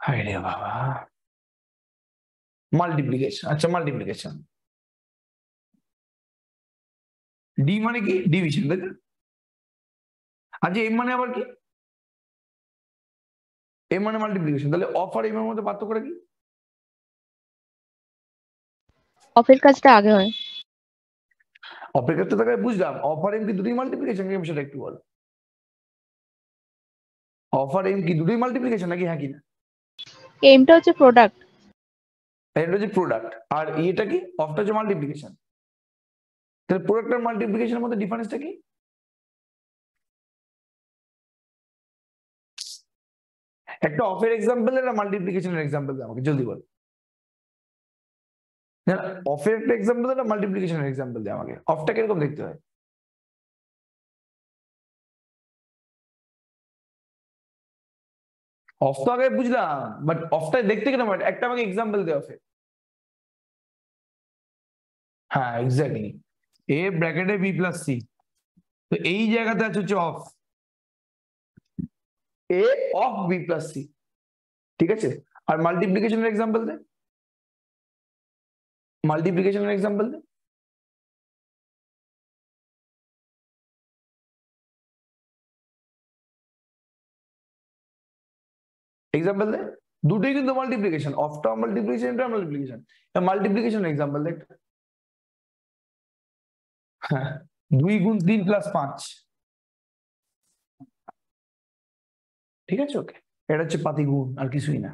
হায় রে বাবা। মাল্টিপ্লিকেশন। আচ্ছা, মাল্টিপ্লিকেশন। ডি মানে কি? ডিভিশন, তাই তো? আচ্ছা, এম মানে আবার কি? এম মানে মাল্টিপ্লিকেশন। তাহলে অফ আর এম এর মধ্যে পার্থক্যটা কি? অফের কাজটা আগে হয়। অফের ক্ষেত্রে তাকে বুঝলাম। অফ আর এম কি দুটোই মাল্টিপ্লিকেশন? সেটা একটু বল। অফ আর এম কি দুটোই মাল্টিপ্লিকেশন নাকি হ্যাঁ কি না? এমটা হচ্ছে প্রোডাক্ট, এটা হচ্ছে প্রোডাক্ট, আর এটা কি? অফটা হচ্ছে মাল্টিপ্লিকেশন। তাহলে প্রোডাক্ট আর মাল্টিপ্লিকেশনের মধ্যে ডিফারেন্সটা কি? একটা অফের এক্সাম্পল আর মাল্টিপ্লিকেশনের এক্সাম্পল দে আমাকে, জলদি বল। অফের একটা এক্সাম্পল আর মাল্টিপ্লিকেশনের এক্সাম্পল দে আমাকে। অফটা কিরকম দেখতে হয়? অফ তো আগে বুঝলাম, বাট অফটা দেখতে কিরকম? একটা আমাকে এক্সাম্পল দে অফের। হ্যাঁ, এক্স্যাক্টলি। এ ব্র্যাকেটে বি প্লাস সি, তো এই জায়গাতে আছে হচ্ছে of A of B plus C, ঠিক আছে? আর মাল্টিপ্লিকেশনের এক্সাম্পল দে, মাল্টিপ্লিকেশনের এক্সাম্পল দে। এক্সাম্পল দে। দুটোই কিন্তু মাল্টিপ্লিকেশন, অফটা মাল্টিপ্লিকেশন, এটা মাল্টিপ্লিকেশন। মাল্টিপ্লিকেশন এক্সাম্পল দে। হ্যাঁ, 2 গুণ 3 প্লাস 5, ঠিক আছে, ওকে। এটা হচ্ছে পাতি গুণ, আর কিছুই না,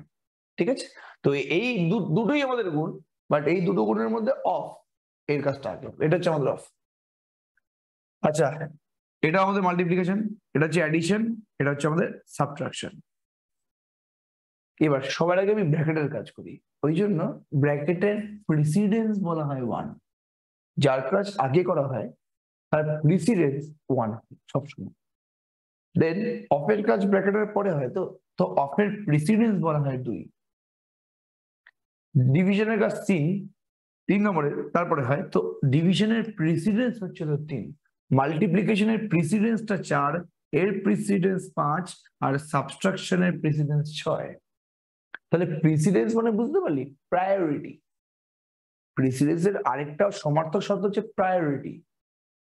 ঠিক আছে? তো এই দুটোই আমাদের গুণ, বাট এই দুটো গুণের মধ্যে অফ এর কাজটা আগে, এটা হচ্ছে আমাদের অফ। আচ্ছা, এটা আমাদের মাল্টিপ্লিকেশন, এটা হচ্ছে অ্যাডিশন, এটা হচ্ছে আমাদের সাবট্রাকশন। এবার সবার আগে আমি ব্র্যাকেটের কাজ করি, ওই জন্য ব্র্যাকেটের প্রিসিডেন্স বলা হয় 1। যার কাজ আগে করা হয় তার প্রিসিডেন্স 1 সবসময়। দেন অফের কাজ ব্র্যাকেটের পরে হয়, তো অফের প্রিসিডেন্স বলা হয় 2। ডিভিশনের কাজ 3 নম্বরে তারপরে হয়, তো ডিভিশনের প্রিসিডেন্স হচ্ছে 3। মাল্টিপ্লিকেশনের প্রিসিডেন্সটা 4, এর প্রিসিডেন্স 5, আর সাবট্রাকশনের প্রিসিডেন্স 6। তাহলে প্রিসিডেন্স মানে বুঝতে পারলি? প্রায়োরিটি। প্রিসিডেন্সের আরেকটা সমার্থক শব্দ হচ্ছে প্রায়োরিটি।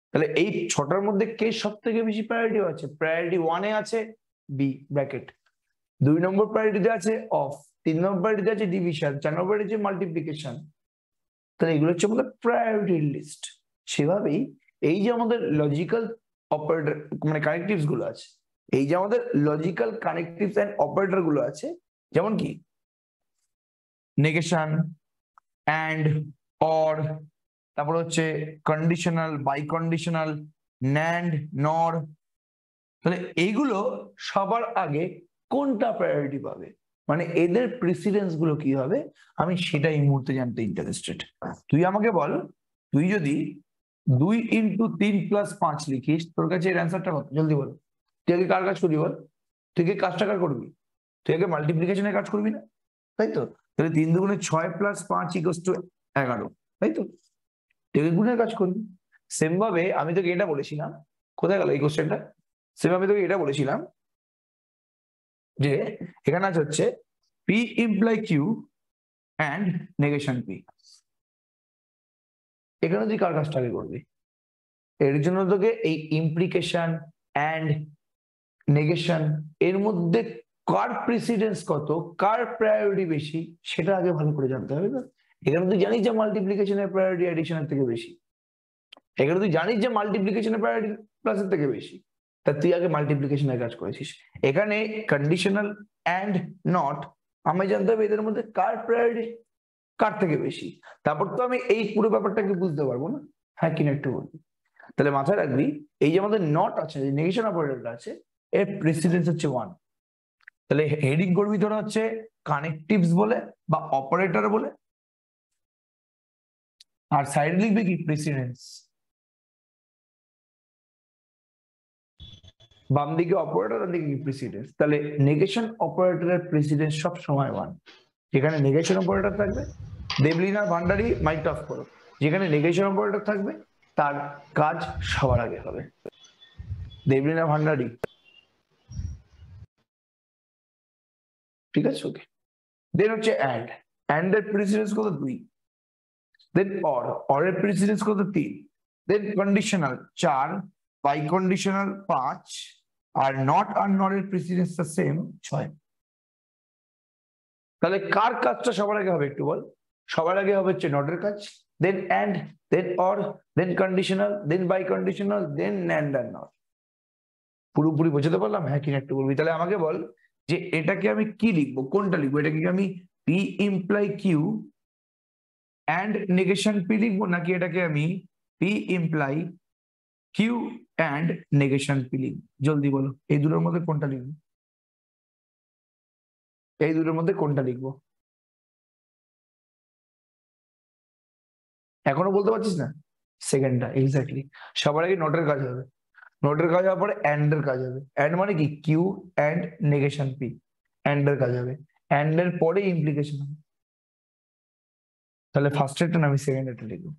তাহলে এই 6টার মধ্যে কে সব থেকে বেশি প্রায়োরিটি আছে? প্রায়োরিটি 1 এ আছে বি ব্র্যাকেট, 2 নম্বর প্রায়োরিটিতে আছে অফ, 3 নম্বর প্রায়োরিটিতে আছে ডিভিশন, 4 নম্বর আছে মাল্টিপ্লিকেশন। তাহলে এগুলো হচ্ছে আমাদের প্রায়োরিটি লিস্ট। সেভাবেই এই যে আমাদের লজিক্যাল অপারেটর মানে কানেক্টিভস গুলো আছে, এই যে আমাদের লজিক্যাল কানেক্টিভস এন্ড অপারেটর গুলো আছে, যেমন কি নেগেশন, অ্যান্ড, অর, তারপর হচ্ছে কন্ডিশনাল, বাই কন্ডিশনাল, ন্যান্ড, নর, তাহলে এইগুলো সবার আগে কোনটা প্রায়োরিটি পাবে, মানে এদের প্রেসিডেন্স গুলো কি হবে, আমি সেটা এই মুহূর্তে জানতে ইন্টারেস্টেড। তুই আমাকে বল, তুই যদি 2 × 3 + 5 লিখিস, তোর কাছে এর অ্যান্সারটা কত? জলদি বল। তুই আগে কার কাজ করবি বল? তুই আগে কাজটা কার করবি? তুই আগে মাল্টিপ্লিকেশনের কাজ করবি না, তাই তো? তাহলে 3 × 2 = 6 + 5 = 11, তাই তো? তুই আগে গুণের কাজ করবি। সেম ভাবে আমি তোকে এটা বলেছিলাম, কোথায় গেল এই কোশ্চেনটা? সেম আমি তোকে এটা বলেছিলাম যে এখানে আছে হচ্ছে P = Q and negation P। এখানে তুই কার কাজটা আগে করবি? এর জন্য তোকে এই ইমপ্লিকেশন এন্ড নেগেশন এর মধ্যে কার প্রেসিডেন্স কত, কার প্রায়োরিটি বেশি, সেটা আগে ভালো করে জানতে হবে না? এখানে তুই জানিস যে মাল্টিপ্লিকেশনের প্রায়োরিটি এডিশনের থেকে বেশি, এখানে তুই জানিস যে মাল্টিপ্লিকেশনের প্রায়োরিটি প্লাসের থেকে বেশি, তা তুই আগে মাল্টিপ্লিকেশনের কাজ করেছিস। এখানে কন্ডিশনাল এন্ড নট আমি জানতে হবে এদের মধ্যে কার প্রায়োরিটি কার থেকে বেশি, তারপর তো আমি এই পুরো ব্যাপারটাকে বুঝতে পারবো না, হ্যাঁ কিনা একটু বলবি। তাহলে মাথায় রাখবি, এই যে আমাদের নট আছে, যে নেগেশন অপারেটরটা আছে, এর প্রেসিডেন্স হচ্ছে 1। তাহলে হেডিং করবি তোরা হচ্ছে কানেক্টিভস বলে বা অপারেটর বলে, আর সাইড লিখবে কি প্রেসিডেন্স। বাম দিকে অপারেটর, ডান দিকে প্রেসিডেন্স। তাহলে নেগেশন অপারেটরের প্রেসিডেন্স সব সময় 1। যেখানে নেগেশন অপারেটর থাকবে, দেবলিনা ভান্ডারী মাইক অফ করো, যেখানে নেগেশন অপারেটর থাকবে তার কাজ সবার আগে হবে। দেবলিনা ভান্ডারী, ঠিক আছে? ওকে। দেন হচ্ছে অ্যান্ড এর প্রেসিডেন্স কত? 2। দেন অর এর প্রেসিডেন্স কত? 3। দেন কন্ডিশনাল 4, বাই কন্ডিশনাল 5, আর নট আর নট এর প্রেসিডেন্সটা সেম 6। তাহলে কার কাজটা সবার আগে হবে একটু বল? সবার আগে হবে হচ্ছে নটের কাজ, then and, then or, then conditional, then biconditional, then nand আর নট। পুরোপুরি বোঝাতে পারলাম, হ্যাঁ কিনা একটু বলবি। তাহলে আমাকে বল যে এটাকে আমি কি লিখবো, কোনটা লিখবো? এটাকে আমি P = Q and negation P লিখবো, নাকি এটাকে আমি P = Q and negation P লিখবো? জলদি বলো, এই দুটোর মধ্যে কোনটা লিখবো? এই দুটোর মধ্যে কোনটা লিখবো? এখনো বলতে পারছিস না? সেকেন্ডটা এক্স্যাক্টলি। সবার আগে নোটের কাজ হবে, নোটের কাজ হওয়ার পরে অ্যান্ড এর কাজ হবে। অ্যান্ড মানে কি? Q and negation P, and এর কাজ হবে। অ্যান্ড এর পরে ইমপ্লিকেশন হবে। তাহলে ফার্স্ট এরটা না আমি সেকেন্ড এরটা লিখবো।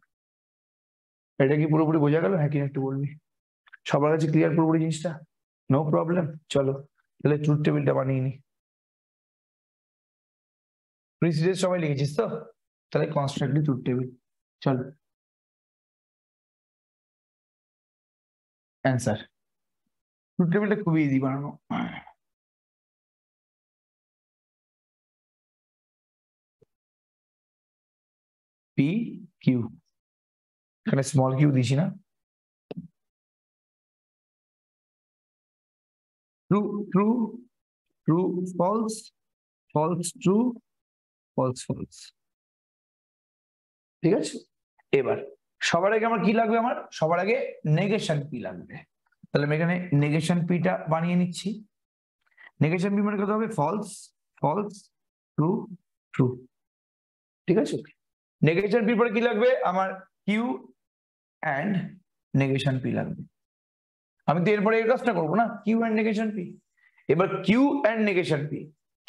এটা কি পুরোপুরি বোঝা গেল? হ্যাঁ কিনা একটু বলবি। সবার কাছে ক্লিয়ার পুরোপুরি জিনিসটা? No problem. চলো তাহলে ট্রুথ টেবিলটা বানিয়ে নি। প্রিসিডেন্স সবাই লিখেছিস তো? তাহলে কনস্ট্রাক্টলি ট্রুথ টেবিল। চলো অ্যান্সার। ট্রুথ টেবিলটা খুবই ইজি বানানো। পি কিউ, এখানে স্মল কিউ দিছি না? True true true false, false true, false false. ঠিক আছে? এবার সবার আগে আমার কি লাগবে? আমার সবার আগে নেগেশন পি লাগবে। তাহলে আমি এখানে নেগেশন পিটা বানিয়ে নিচ্ছি। নেগেশন পি মানে কত হবে? False, false, true, true. ঠিক আছে? নেগেশন পি পরে কি লাগবে? আমার কিউ অ্যান্ড নেগেশন পি লাগবে। আমি তো এরপরে এই কাজটা করবো না, কিউ অ্যান্ড নেগেশন পি। এবার Q and negation P,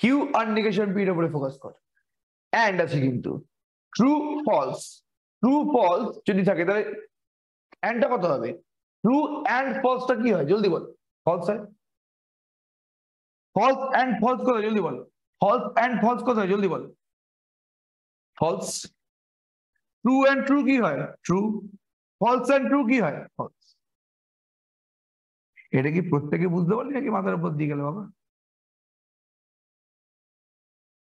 Q আর নেগেশন পি এর উপরে ফোকাস কর। অ্যান্ড আছে কিন্তু ট্রু ফলস, ট্রু ফলস যদি থাকে তাহলে অ্যান্ডটা কত হবে? ট্রু অ্যান্ড ফলসটা কি হয়? জলদি বল। ফলস হয়। ফলস অ্যান্ড ফলস কত? জলদি বল। ফলস অ্যান্ড ফলস কত হয়? জলদি বল। ফলস। ট্রু অ্যান্ড ট্রু কি হয়? ট্রু। ফলস অ্যান্ড ট্রু কি হয়? ফলস। এটা কি প্রত্যেকে বুঝতে পারলি নাকি মাথার উপর দিয়ে গেল বাবা?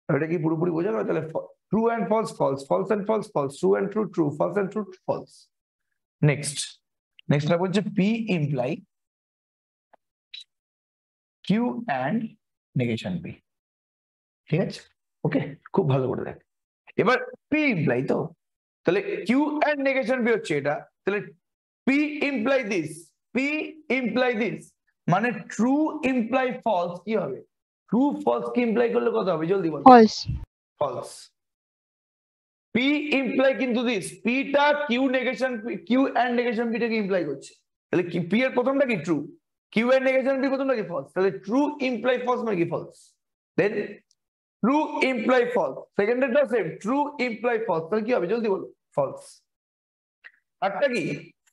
এটা কি পুরোপুরি বোঝা গেল? তাহলে true and false, false, false and false, false, true and true, true, false and true, false. Next, নেক্সটটা বলছে P = Q and negation P. ঠিক আছে, ওকে, খুব ভালো করে দেখ। এবার পি ইমপ্লাই তো, তাহলে কিউ অ্যান্ড নেগেশন পি হচ্ছে এটা, তাহলে P imply this, P imply this, মানে ট্রু ইমপ্লাই ফলস কি হবে? ট্রু ফলস কি ইমপ্লাই করলে কত হবে জলদি বল? ফলস। ফলস। পি ইমপ্লাই কিন্তু দিস, পিটা Q negation, Q and negation পিটাকে ইমপ্লাই করছে, তাহলে কি পি এর প্রথমটা কি true, Q and negation P প্রথমটা কি ফলস, তাহলে ট্রু ইমপ্লাই ফলস মানে কি false, then true imply false, সেকেন্ডেরটা সেম, ট্রু ইমপ্লাই ফলস, তাহলে কি হবে জলদি বলো? ফলস। একটা কি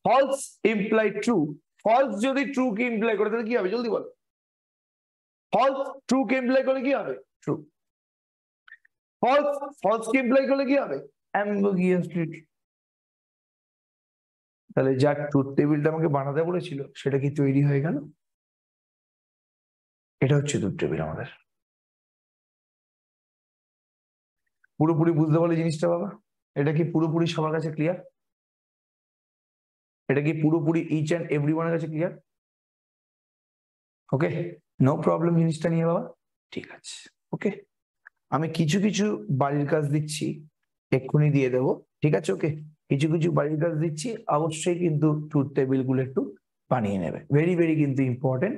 ফলস ইমপ্লাই ট্রু, ফলস যদি ট্রু কে ইমপ্লাই করে তাহলে কি হবে জলদি বলো? ফলস ট্রু কে ইমপ্লাই করলে কি হবে? ট্রু। ফলস ফলস কে ইমপ্লাই করলে কি হবে? অ্যাম্বিগুয়াসলি। তাহলে যা ট্রুথ টেবিলটা আমাকে বানাতে বলেছিল সেটা কি তৈরি হয়ে গেল? এটা হচ্ছে ট্রুথ টেবিল আমাদের। পুরোপুরি বুঝতে পারলে জিনিসটা বাবা? এটা কি পুরোপুরি সবার কাছে ক্লিয়ার? এটা কি পুরোপুরি ইচ অ্যান্ড এভরিওয়ানের কাছে ক্লিয়ার? ওকে, নো প্রবলেম জিনিসটা নিয়ে বাবা? ঠিক আছে, ওকে। আমি কিছু কিছু বাড়ির কাজ দিচ্ছি, এক্ষুনি দিয়ে দেবো, ঠিক আছে? ওকে, কিছু কিছু বাড়ির কাজ দিচ্ছি, অবশ্যই কিন্তু ট্রুথ টেবিল গুলো একটু বানিয়ে নেবে, ভেরি ভেরি কিন্তু ইম্পর্টেন্ট।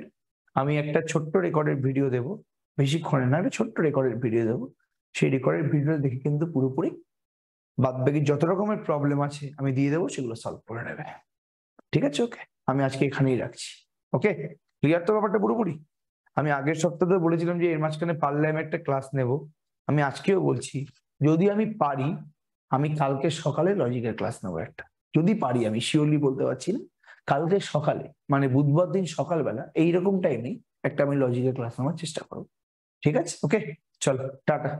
আমি একটা ছোট্ট রেকর্ডের ভিডিও দেবো, বেশিক্ষণের না, একটা ছোট্ট রেকর্ডের ভিডিও দেবো, সেই রেকর্ডের ভিডিও দেখে কিন্তু পুরোপুরি বাদ বাকি যত রকমের প্রবলেম আছে আমি দিয়ে দেবো, সেগুলো সলভ করে নেবে, ঠিক আছে? ওকে, আমি আজকে এখানেই রাখছি। ওকে, ক্লিয়ার তো ব্যাপারটা পুরোপুরি? আমি আগের সপ্তাহে বলেছিলাম যে এর মাঝখানে পারলে আমি একটা ক্লাস নেব, আমি আজকেও বলছি যদি আমি পারি আমি কালকে সকালে লজিকের ক্লাস নেবো একটা, যদি পারি, আমি শিওরলি বলতে পারছি না, কালকে সকালে মানে বুধবার দিন সকালবেলা এইরকম টাইমেই একটা আমি লজিকের ক্লাস নেওয়ার চেষ্টা করবো, ঠিক আছে? ওকে, চলো টাটা।